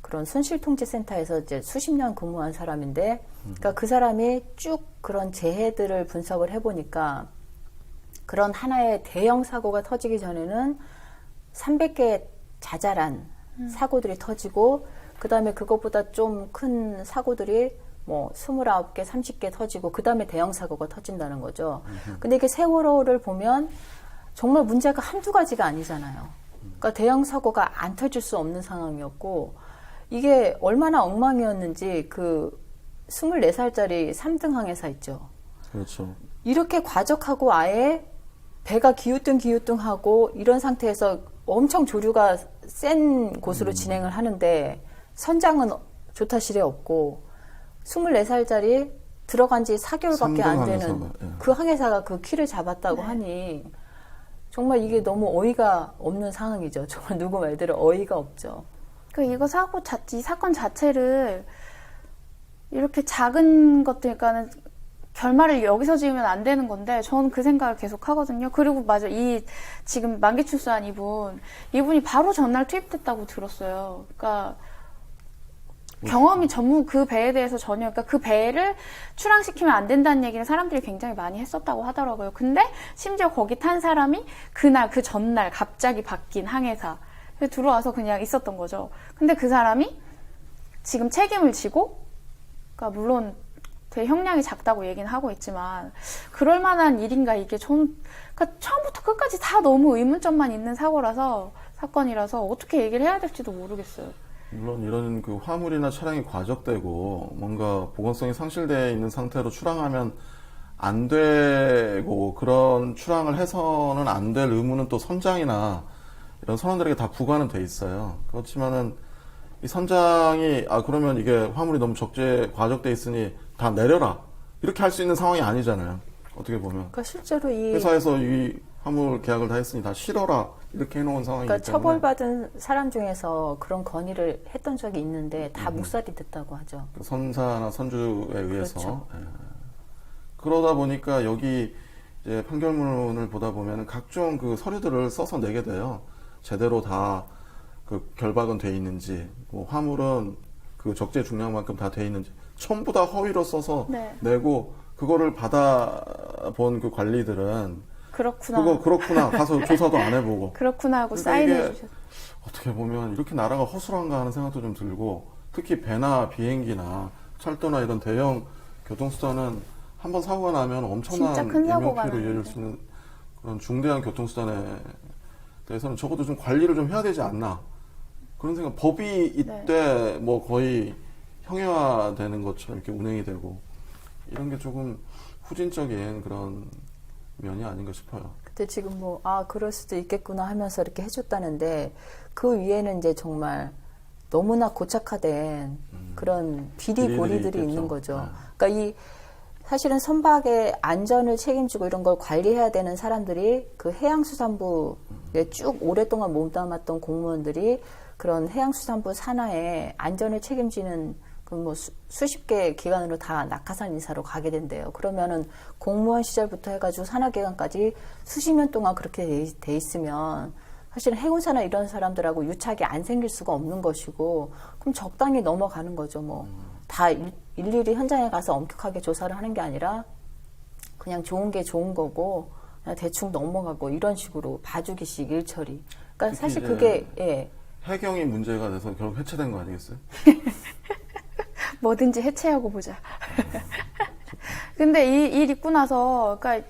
그런 손실통제센터에서 이제 수십 년 근무한 사람인데, 그러니까 그 사람이 쭉 그런 재해들을 분석을 해보니까 그런 하나의 대형 사고가 터지기 전에는 300개의 자잘한 사고들이 터지고, 그 다음에 그것보다 좀 큰 사고들이 뭐 29개, 30개 터지고, 그 다음에 대형 사고가 터진다는 거죠. 근데 이게 세월호를 보면 정말 문제가 한두 가지가 아니잖아요. 그러니까 대형 사고가 안 터질 수 없는 상황이었고, 이게 얼마나 엉망이었는지 그 24살짜리 3등 항해사 있죠. 그렇죠. 이렇게 과적하고 아예 배가 기우뚱기우뚱하고 이런 상태에서 엄청 조류가 센 곳으로 진행을 하는데 선장은 조타실에 없고 24살짜리 들어간 지 4개월밖에 안 되는 그 항해사가 그 키를 잡았다고 하니 정말 이게 너무 어이가 없는 상황이죠. 정말 누구 말대로 어이가 없죠. 이거 이 사건 자체를 이렇게 작은 것들과는 결말을 여기서 지으면 안 되는 건데, 저는 그 생각을 계속 하거든요. 그리고 맞아, 지금 만기 출소한 이분이 바로 전날 투입됐다고 들었어요. 그러니까 경험이 전무 그 배에 대해서 전혀, 그러니까 그 배를 출항시키면 안 된다는 얘기를 사람들이 굉장히 많이 했었다고 하더라고요. 근데 심지어 거기 탄 사람이 그 전날 갑자기 바뀐 항해사 들어와서 그냥 있었던 거죠. 근데 그 사람이 지금 책임을 지고, 그러니까 물론 되게 형량이 작다고 얘기는 하고 있지만 그럴 만한 일인가 이게 그러니까 처음부터 끝까지 다 너무 의문점만 있는 사건이라서 어떻게 얘기를 해야 될지도 모르겠어요. 물론 이런 그 화물이나 차량이 과적되고 뭔가 보건성이 상실되어 있는 상태로 출항하면 안 되고 그런 출항을 해서는 안 될 의무는 또 선장이나 이런 선원들에게 다 부과는 돼 있어요. 그렇지만은 이 선장이 그러면 이게 화물이 너무 과적돼 있으니 다 내려라 이렇게 할 수 있는 상황이 아니잖아요. 어떻게 보면. 그러니까 실제로 회사에서 이 화물 계약을 다 했으니 다 실어라 이렇게 해놓은 상황이기 그러니까 때문에. 처벌받은 사람 중에서 그런 건의를 했던 적이 있는데 다 묵살이 됐다고 하죠. 그 선사나 선주에 의해서. 그렇죠. 예. 그러다 보니까 여기 이제 판결문을 보다 보면 각종 그 서류들을 써서 내게 돼요. 제대로 다 그 결박은 돼 있는지, 뭐 화물은 그 적재 중량만큼 다 돼 있는지 전부 다 허위로 써서 내고, 그거를 받아본 그 관리들은 그렇구나 가서 조사도 안 해보고 그렇구나 하고 그러니까 사인해 주셨어요. 어떻게 보면 이렇게 나라가 허술한가 하는 생각도 좀 들고, 특히 배나 비행기나 철도나 이런 대형 교통수단은 한번 사고가 나면 엄청난 인명피해로 이어질 수 있는 그런 중대한 교통수단에 대해서는 적어도 좀 관리를 좀 해야 되지 않나 그런 생각. 법이 이때 뭐 거의 형해화되는 것처럼 이렇게 운행이 되고 이런 게 조금 후진적인 그런 면이 아닌가 싶어요. 근데 지금 그럴 수도 있겠구나 하면서 이렇게 해줬다는데 그 위에는 이제 정말 너무나 고착화된 그런 비리고리들이 있는 거죠. 그러니까 사실은 선박의 안전을 책임지고 이런 걸 관리해야 되는 사람들이 그 해양수산부 쭉 오랫동안 몸담았던 공무원들이 그런 해양수산부 산하에 안전을 책임지는 그 뭐 수십 개 기관으로 다 낙하산 인사로 가게 된대요. 그러면은 공무원 시절부터 해가지고 산하기관까지 수십 년 동안 그렇게 돼 있으면 사실은 해운사나 이런 사람들하고 유착이 안 생길 수가 없는 것이고, 그럼 적당히 넘어가는 거죠. 뭐 다 일일이 현장에 가서 엄격하게 조사를 하는 게 아니라 그냥 좋은 게 좋은 거고 그냥 대충 넘어가고 이런 식으로 봐주기식 일처리. 그러니까 사실 그게 예. 해경이 문제가 돼서 결국 해체된 거 아니겠어요? 뭐든지 해체하고 보자. 근데 이 일 있고 나서, 그러니까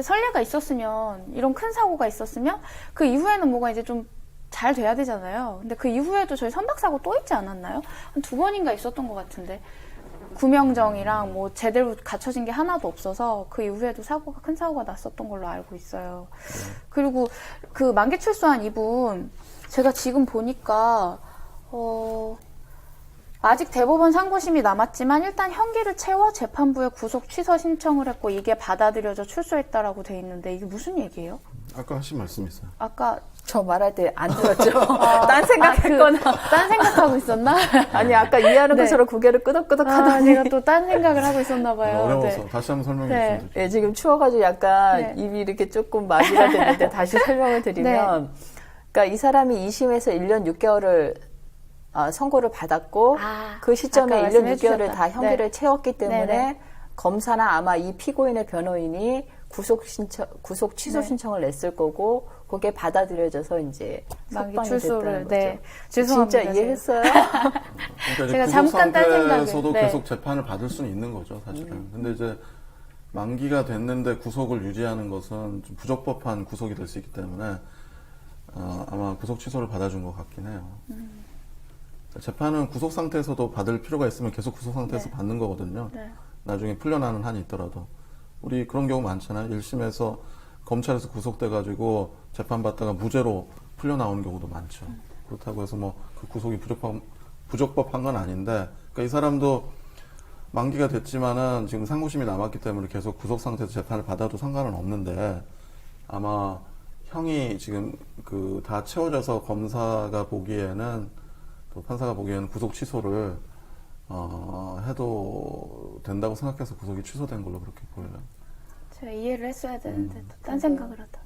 선례가 있었으면, 이런 큰 사고가 있었으면, 그 이후에는 뭐가 이제 좀 잘 돼야 되잖아요. 근데 그 이후에도 저희 선박사고 또 있지 않았나요? 한 2번인가 있었던 것 같은데. 구명정이랑 뭐 제대로 갖춰진 게 하나도 없어서 그 이후에도 큰 사고가 났었던 걸로 알고 있어요. 그리고 그 만기 출소한 이분, 제가 지금 보니까, 아직 대법원 상고심이 남았지만 일단 형기를 채워 재판부에 구속 취소 신청을 했고 이게 받아들여져 출소했다라고 돼 있는데 이게 무슨 얘기예요? 아까 하신 말씀 있어요. 아까 저 말할 때 안 들었죠. 딴 생각했거나. 딴 생각하고 있었나? 아니 아까 이해하는 네. 것처럼 고개를 끄덕끄덕 하더니 제가 또 딴 생각을 하고 있었나 봐요. 어려워서 네. 다시 한번 설명해 네. 주시면 되죠. 예, 지금 추워가지고 약간 네. 입이 이렇게 조금 마비가 됐는데 다시 설명을 드리면, 그러니까 이 사람이 2심에서 1년 6개월을 선고를 받았고 그 시점에 아까 1년 말씀해 6개월을 주셨다. 다 형기를 네. 채웠기 때문에 네. 검사나 아마 이 피고인의 변호인이 구속 취소 네. 신청을 냈을 거고 그게 받아들여져서 이제 만기 석방이 출소를 됐다는 거죠. 네. 죄송합니다. 진짜 이해했어요? 그러니까 이제 제가 구속 잠깐 딴 상태에서도 생각을, 네. 계속 재판을 받을 수는 있는 거죠, 사실은. 근데 이제 만기가 됐는데 구속을 유지하는 것은 좀 부적법한 구속이 될 수 있기 때문에 아마 구속 취소를 받아준 것 같긴 해요. 재판은 구속 상태에서도 받을 필요가 있으면 계속 구속 상태에서 네. 받는 거거든요. 네. 나중에 풀려나는 한이 있더라도. 우리 그런 경우 많잖아요. 1심에서 검찰에서 구속돼가지고 재판받다가 무죄로 풀려나오는 경우도 많죠. 그렇다고 해서 뭐 그 구속이 부적법한 건 아닌데, 그러니까 이 사람도 만기가 됐지만은 지금 상고심이 남았기 때문에 계속 구속 상태에서 재판을 받아도 상관은 없는데, 아마 형이 지금 그 다 채워져서 검사가 보기에는 또 판사가 보기에는 구속 취소를 해도 된다고 생각해서 구속이 취소된 걸로 그렇게 보여요. 제가 이해를 했어야 되는데 또 딴 생각을 하다.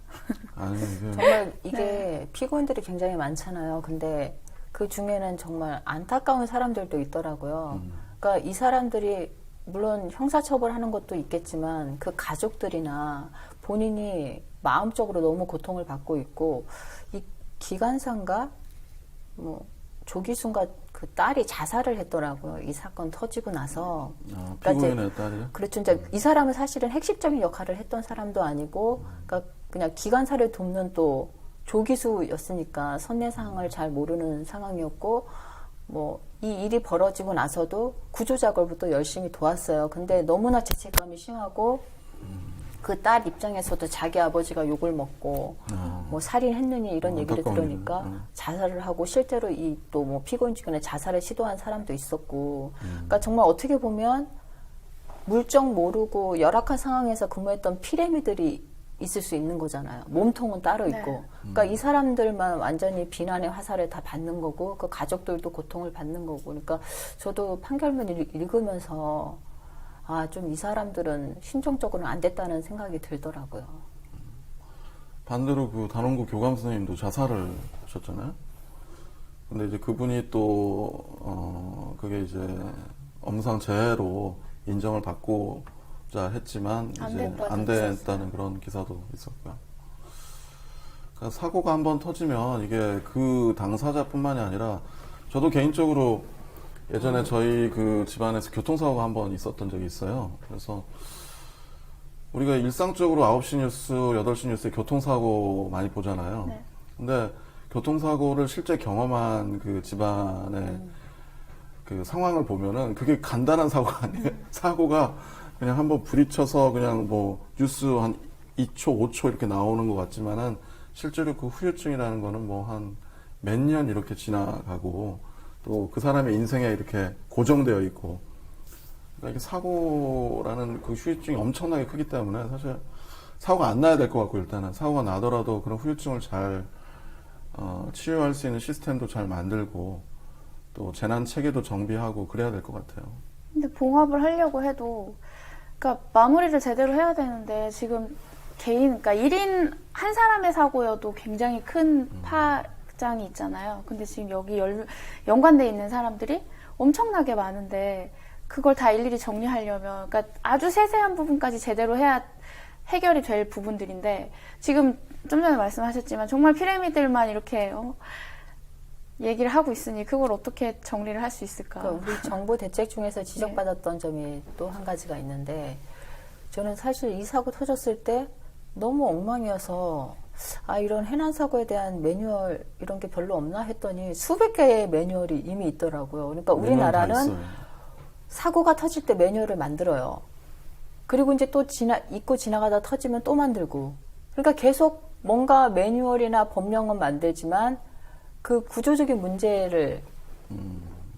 아니, 이게 정말 이게 피고인들이 굉장히 많잖아요. 근데 그 중에는 정말 안타까운 사람들도 있더라고요. 그러니까 이 사람들이 물론 형사처벌하는 것도 있겠지만 그 가족들이나 본인이 마음적으로 너무 고통을 받고 있고, 이 기관사인가 뭐 조기순과 그 딸이 자살을 했더라고요. 이 사건 터지고 나서. 피고인의 딸이요? 그렇죠. 이제 이 사람은 사실은 핵심적인 역할을 했던 사람도 아니고, 그러니까 그냥 기관사를 돕는 또 조기수였으니까 선내상을 잘 모르는 상황이었고, 뭐 이 일이 벌어지고 나서도 구조 작업부터 열심히 도왔어요. 근데 너무나 죄책감이 심하고, 그 딸 입장에서도 자기 아버지가 욕을 먹고 뭐 살인했느니 이런 얘기를 안타까운 들으니까 일이네. 자살을 하고, 실제로 이 또 뭐 피고인 중에 자살을 시도한 사람도 있었고, 그러니까 정말 어떻게 보면 물정 모르고 열악한 상황에서 근무했던 피레미들이 있을 수 있는 거잖아요. 몸통은 따로 있고. 그러니까 이 사람들만 완전히 비난의 화살을 다 받는 거고, 그 가족들도 고통을 받는 거고. 그러니까 저도 판결문 읽으면서 좀 이 사람들은 심정적으로는 안 됐다는 생각이 들더라고요. 반대로 그 단원고 교감 선생님도 자살을 하셨잖아요. 근데 이제 그분이 또 그게 이제 업무상재해로 인정을 받고자 했지만 이제 안 됐다는 그런 기사도 있었고요. 그러니까 사고가 한번 터지면 이게 그 당사자뿐만이 아니라, 저도 개인적으로 예전에 저희 그 집안에서 교통사고가 한번 있었던 적이 있어요. 그래서 우리가 일상적으로 9시 뉴스, 8시 뉴스에 교통사고 많이 보잖아요. 네. 근데 교통사고를 실제 경험한 그 집안의 그 상황을 보면은 그게 간단한 사고가 아니에요. 사고가 그냥 한번 부딪혀서 그냥 뭐 뉴스 한 2초, 5초 이렇게 나오는 것 같지만은 실제로 그 후유증이라는 거는 뭐 한 몇 년 이렇게 지나가고, 또 그 사람의 인생에 이렇게 고정되어 있고, 그러니까 이게 사고라는 그 후유증이 엄청나게 크기 때문에 사실 사고가 안 나야 될 것 같고, 일단은 사고가 나더라도 그런 후유증을 잘 치유할 수 있는 시스템도 잘 만들고 또 재난 체계도 정비하고 그래야 될 것 같아요. 근데 봉합을 하려고 해도, 그러니까 마무리를 제대로 해야 되는데 지금 그러니까 1인 한 사람의 사고여도 굉장히 큰 파장이 있잖아요. 근데 지금 여기 연관돼 있는 사람들이 엄청나게 많은데 그걸 다 일일이 정리하려면, 그러니까 아주 세세한 부분까지 제대로 해야 해결이 될 부분들인데, 지금 좀 전에 말씀하셨지만 정말 피라미드만 이렇게 얘기를 하고 있으니 그걸 어떻게 정리를 할 수 있을까? 그러니까 우리 정부 대책 중에서 지적받았던 점이 또 한 가지가 있는데, 저는 사실 이 사고 터졌을 때 너무 엉망이어서 이런 해난 사고에 대한 매뉴얼 이런 게 별로 없나 했더니 수백 개의 매뉴얼이 이미 있더라고요. 그러니까 우리나라는 사고가 터질 때 매뉴얼을 만들어요. 그리고 이제 또 잊고 지나가다 터지면 또 만들고. 그러니까 계속 뭔가 매뉴얼이나 법령은 만들지만 그 구조적인 문제를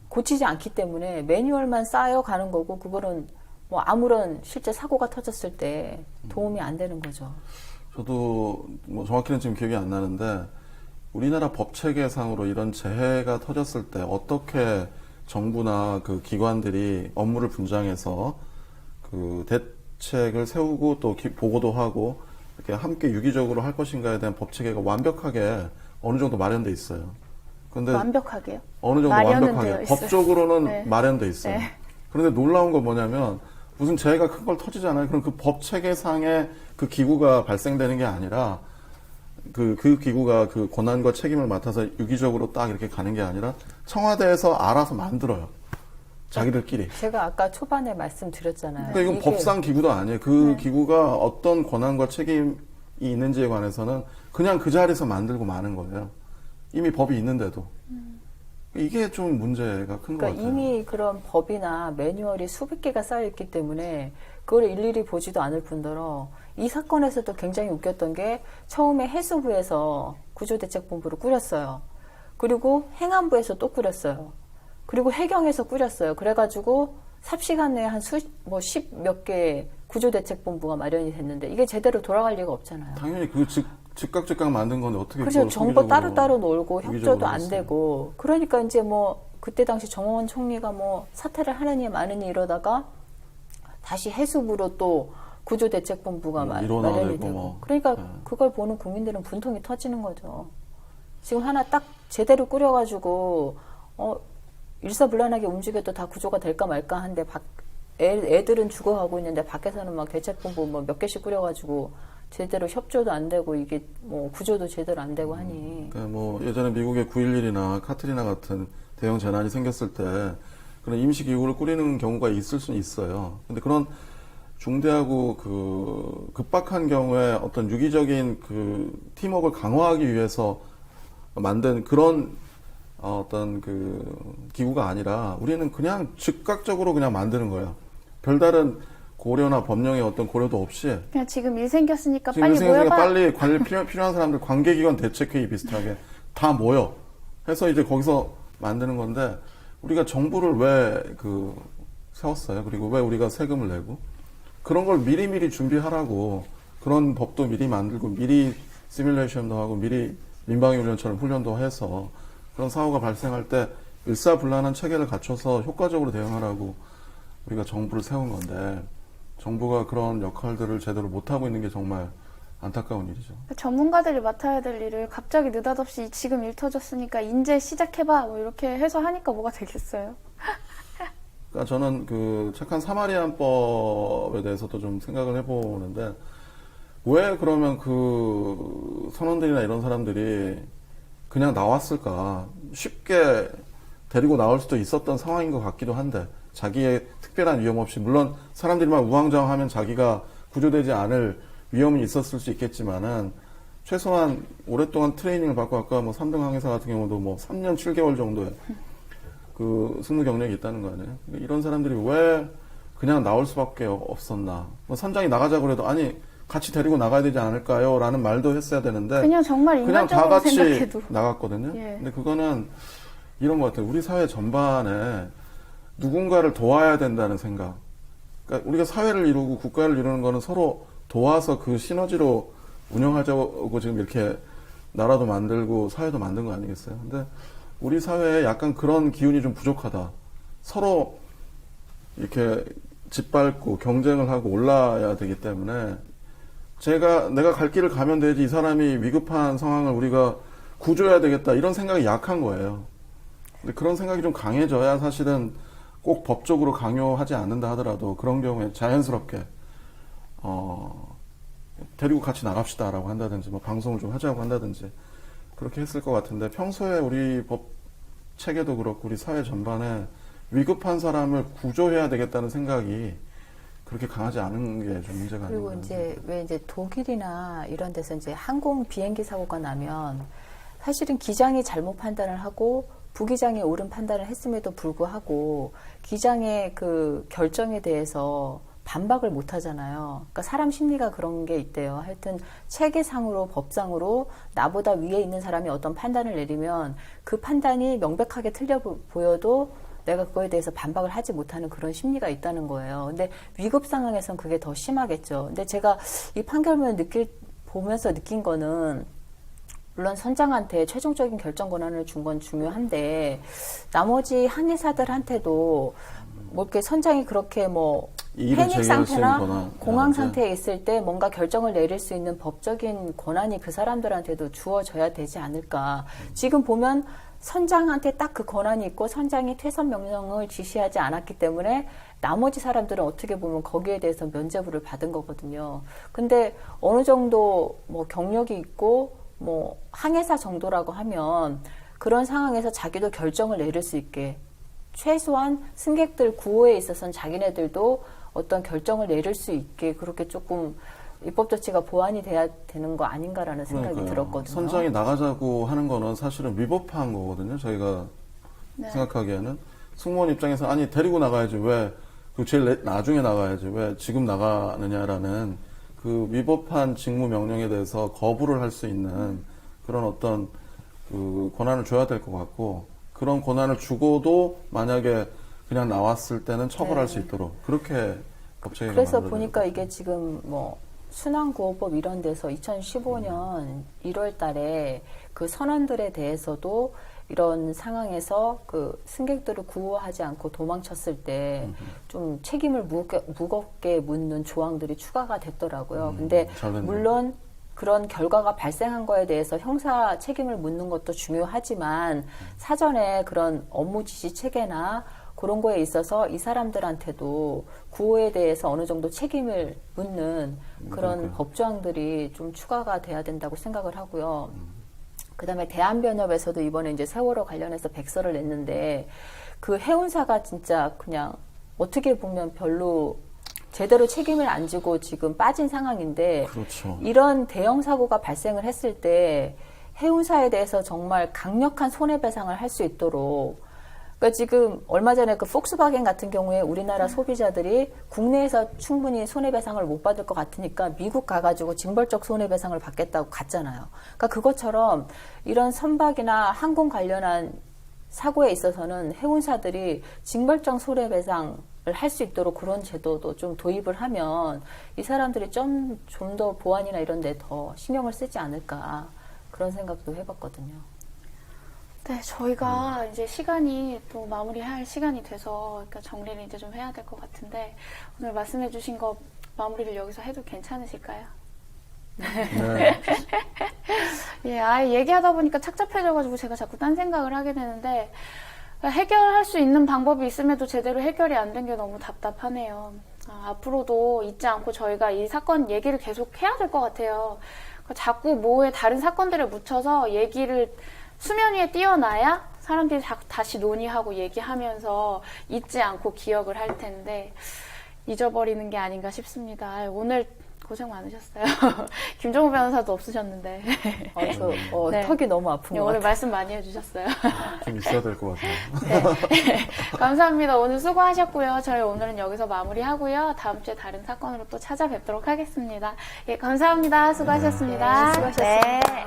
고치지 않기 때문에 매뉴얼만 쌓여가는 거고, 그거는 뭐 아무런 실제 사고가 터졌을 때 도움이 안 되는 거죠. 저도 뭐 정확히는 지금 기억이 안 나는데, 우리나라 법 체계상으로 이런 재해가 터졌을 때 어떻게 정부나 그 기관들이 업무를 분장해서 그 대책을 세우고 또 보고도 하고 이렇게 함께 유기적으로 할 것인가에 대한 법 체계가 완벽하게 어느 정도 마련돼 있어요. 근데 완벽하게요? 어느 정도 마련은 완벽하게 되어 있어요. 법적으로는 네. 마련돼 있어요. 네. 그런데 놀라운 건 뭐냐면, 무슨 재해가 큰 걸 터지잖아요. 그럼 그 법 체계상의 그 기구가 발생되는 게 아니라 그 기구가 그 권한과 책임을 맡아서 유기적으로 딱 이렇게 가는 게 아니라 청와대에서 알아서 만들어요. 자기들끼리. 제가 아까 초반에 말씀드렸잖아요. 그러니까 이건 이게 법상 기구도 아니에요. 그 기구가 어떤 권한과 책임이 있는지에 관해서는 그냥 그 자리에서 만들고 마는 거예요. 이미 법이 있는데도. 이게 좀 문제가 큰 것 그러니까 같아요. 이미 그런 법이나 매뉴얼이 수백 개가 쌓여있기 때문에 그걸 일일이 보지도 않을 뿐더러, 이 사건에서도 굉장히 웃겼던 게 처음에 해수부에서 구조대책본부를 꾸렸어요. 그리고 행안부에서 또 꾸렸어요. 그리고 해경에서 꾸렸어요. 그래가지고 삽시간 내에 한 십몇 개의 구조대책본부가 마련이 됐는데 이게 제대로 돌아갈 리가 없잖아요. 당연히 그 즉각 만든 건데 어떻게 그래서 그걸 정보 소비적으로 따로 놀고 유기적으로 협조도 안 했어요. 되고, 그러니까 이제 뭐 그때 당시 정홍원 총리가 뭐 사퇴를 하느니 마느니 이러다가 다시 해수부로 또 구조대책본부가 일원화되고 마련이 되고, 뭐. 그러니까 그걸 보는 국민들은 분통이 터지는 거죠. 지금 하나 딱 제대로 꾸려가지고 일사불란하게 움직여도 다 구조가 될까 말까 한데 애들은 죽어가고 있는데 밖에서는 막 대책본부 뭐 몇 개씩 꾸려가지고 제대로 협조도 안 되고 이게 뭐 구조도 제대로 안 되고 하니. 그러니까 뭐 예전에 미국의 9.11이나 카트리나 같은 대형 재난이 생겼을 때 그런 임시 기구를 꾸리는 경우가 있을 수는 있어요. 근데 그런 중대하고 그 급박한 경우에 어떤 유기적인 그 팀워크를 강화하기 위해서 만든 그런 어떤 그 기구가 아니라 우리는 그냥 즉각적으로 그냥 만드는 거예요. 별다른 고려나 법령의 어떤 고려도 없이 그냥 지금 일 생겼으니까 지금 빨리 일생에서 모여봐. 빨리 관리 필요한 사람들 관계기관 대책회의 비슷하게 다 모여 해서 이제 거기서 만드는 건데, 우리가 정부를 왜 세웠어요? 그리고 왜 우리가 세금을 내고 그런 걸 미리미리 준비하라고 그런 법도 미리 만들고 미리 시뮬레이션도 하고 미리 민방위훈련처럼 훈련도 해서 그런 사고가 발생할 때 일사불란한 체계를 갖춰서 효과적으로 대응하라고 우리가 정부를 세운 건데, 정부가 그런 역할들을 제대로 못하고 있는 게 정말 안타까운 일이죠. 전문가들이 맡아야 될 일을 갑자기 느닷없이 지금 일 터졌으니까 이제 시작해봐 뭐 이렇게 해서 하니까 뭐가 되겠어요? 그러니까 저는 그 착한 사마리안법에 대해서도 좀 생각을 해보는데, 왜 그러면 그 선원들이나 이런 사람들이 그냥 나왔을까? 쉽게 데리고 나올 수도 있었던 상황인 것 같기도 한데, 자기의 특별한 위험 없이, 물론 사람들이만 우왕좌왕하면 자기가 구조되지 않을 위험이 있었을 수 있겠지만은 최소한 오랫동안 트레이닝을 받고, 아까 뭐 3등 항해사 같은 경우도 뭐 3년 7개월 정도의 그 승무 경력이 있다는 거 아니에요? 이런 사람들이 왜 그냥 나올 수밖에 없었나? 뭐 선장이 나가자고 그래도 아니 같이 데리고 나가야 되지 않을까요? 라는 말도 했어야 되는데 그냥 정말 그냥 다 인간적으로 같이 생각해도 나갔거든요. 예. 근데 그거는 이런 것 같아요. 우리 사회 전반에 누군가를 도와야 된다는 생각. 그러니까 우리가 사회를 이루고 국가를 이루는 거는 서로 도와서 그 시너지로 운영하자고 지금 이렇게 나라도 만들고 사회도 만든 거 아니겠어요? 근데 우리 사회에 약간 그런 기운이 좀 부족하다. 서로 이렇게 짓밟고 경쟁을 하고 올라야 되기 때문에 내가 갈 길을 가면 되지 이 사람이 위급한 상황을 우리가 구조해야 되겠다 이런 생각이 약한 거예요. 근데 그런 생각이 좀 강해져야 사실은 꼭 법적으로 강요하지 않는다 하더라도 그런 경우에 자연스럽게 데리고 같이 나갑시다라고 한다든지 뭐 방송을 좀 하자고 한다든지 그렇게 했을 것 같은데 평소에 우리 법 체계도 그렇고 우리 사회 전반에 위급한 사람을 구조해야 되겠다는 생각이 그렇게 강하지 않은 게 좀 문제가 아닌가. 그리고 이제 독일이나 이런 데서 이제 항공 비행기 사고가 나면 사실은 기장이 잘못 판단을 하고 부기장이 옳은 판단을 했음에도 불구하고 기장의 그 결정에 대해서 반박을 못 하잖아요. 그러니까 사람 심리가 그런 게 있대요. 하여튼 체계상으로 법상으로 나보다 위에 있는 사람이 어떤 판단을 내리면 그 판단이 명백하게 틀려 보여도 내가 그거에 대해서 반박을 하지 못하는 그런 심리가 있다는 거예요. 근데 위급 상황에선 그게 더 심하겠죠. 근데 제가 이 판결문을 보면서 느낀 거는 물론 선장한테 최종적인 결정 권한을 준 건 중요한데 나머지 항해사들한테도 뭐 이렇게 선장이 그렇게 뭐 패닉 상태나 공황 상태에 있을 때 뭔가 결정을 내릴 수 있는 법적인 권한이 그 사람들한테도 주어져야 되지 않을까. 지금 보면 선장한테 딱 그 권한이 있고 선장이 퇴선 명령을 지시하지 않았기 때문에 나머지 사람들은 어떻게 보면 거기에 대해서 면죄부를 받은 거거든요. 근데 어느 정도 뭐 경력이 있고 뭐 항해사 정도라고 하면 그런 상황에서 자기도 결정을 내릴 수 있게 최소한 승객들 구호에 있어서는 자기네들도 어떤 결정을 내릴 수 있게 그렇게 조금 입법 조치가 보완이 돼야 되는 거 아닌가라는 생각이 들었거든요. 선장이 나가자고 하는 거는 사실은 위법한 거거든요. 저희가 생각하기에는 승무원 입장에서 아니 데리고 나가야지 왜 그 제일 나중에 나가야지 왜 지금 나가느냐라는 그 위법한 직무 명령에 대해서 거부를 할 수 있는 그런 어떤 그 권한을 줘야 될 것 같고 그런 권한을 주고도 만약에 그냥 나왔을 때는 처벌할 수 있도록 그렇게 법체계가 그래서 만들어져야 보니까 이게 지금 뭐 순환구호법 이런 데서 2015년 1월 달에 그 선원들에 대해서도 이런 상황에서 그 승객들을 구호하지 않고 도망쳤을 때 좀 책임을 무겁게 묻는 조항들이 추가가 됐더라고요. 근데 물론 그런 결과가 발생한 거에 대해서 형사 책임을 묻는 것도 중요하지만 사전에 그런 업무 지시 체계나 그런 거에 있어서 이 사람들한테도 구호에 대해서 어느 정도 책임을 묻는 그런 법조항들이 좀 추가가 돼야 된다고 생각을 하고요. 그다음에 대한변협에서도 이번에 이제 세월호 관련해서 백서를 냈는데 그 해운사가 진짜 그냥 어떻게 보면 별로 제대로 책임을 안 지고 지금 빠진 상황인데 그렇죠. 이런 대형 사고가 발생을 했을 때 해운사에 대해서 정말 강력한 손해배상을 할 수 있도록 그러니까 지금 얼마 전에 그 폭스바겐 같은 경우에 우리나라 소비자들이 국내에서 충분히 손해배상을 못 받을 것 같으니까 미국 가가지고 징벌적 손해배상을 받겠다고 갔잖아요. 그러니까 그것처럼 이런 선박이나 항공 관련한 사고에 있어서는 해운사들이 징벌적 손해배상을 할 수 있도록 그런 제도도 좀 도입을 하면 이 사람들이 좀 더 보안이나 이런 데 더 신경을 쓰지 않을까 그런 생각도 해봤거든요. 네, 저희가 이제 시간이 또 마무리할 시간이 돼서 그러니까 정리를 이제 좀 해야 될 것 같은데 오늘 말씀해주신 거 마무리를 여기서 해도 괜찮으실까요? 네. 예, 아예 얘기하다 보니까 착잡해져가지고 제가 자꾸 딴 생각을 하게 되는데 해결할 수 있는 방법이 있음에도 제대로 해결이 안 된 게 너무 답답하네요. 앞으로도 잊지 않고 저희가 이 사건 얘기를 계속 해야 될 것 같아요. 자꾸 뭐에 다른 사건들을 묻혀서 얘기를 수면 위에 띄어놔야 사람들이 다시 논의하고 얘기하면서 잊지 않고 기억을 할 텐데 잊어버리는 게 아닌가 싶습니다. 오늘 고생 많으셨어요. 김종우 변호사도 없으셨는데. 네. 턱이 너무 아픈 것 오늘 같아요. 말씀 많이 해주셨어요. 좀 있어야 될 것 같아요. 네. 감사합니다. 오늘 수고하셨고요. 저희 오늘은 여기서 마무리하고요. 다음 주에 다른 사건으로 또 찾아뵙도록 하겠습니다. 예, 감사합니다. 수고하셨습니다. 네, 수고하셨습니다. 네.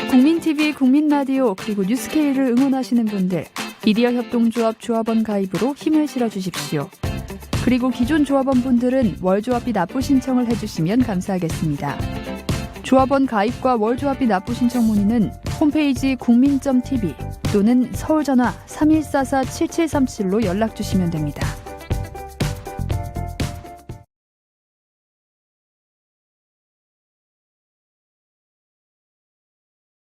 국민TV, 국민라디오 그리고 뉴스케이를 응원하시는 분들 미디어 협동조합 조합원 가입으로 힘을 실어주십시오. 그리고 기존 조합원 분들은 월조합비 납부 신청을 해주시면 감사하겠습니다. 조합원 가입과 월조합비 납부 신청 문의는 홈페이지 국민.tv 또는 서울전화 3144-7737로 연락 주시면 됩니다.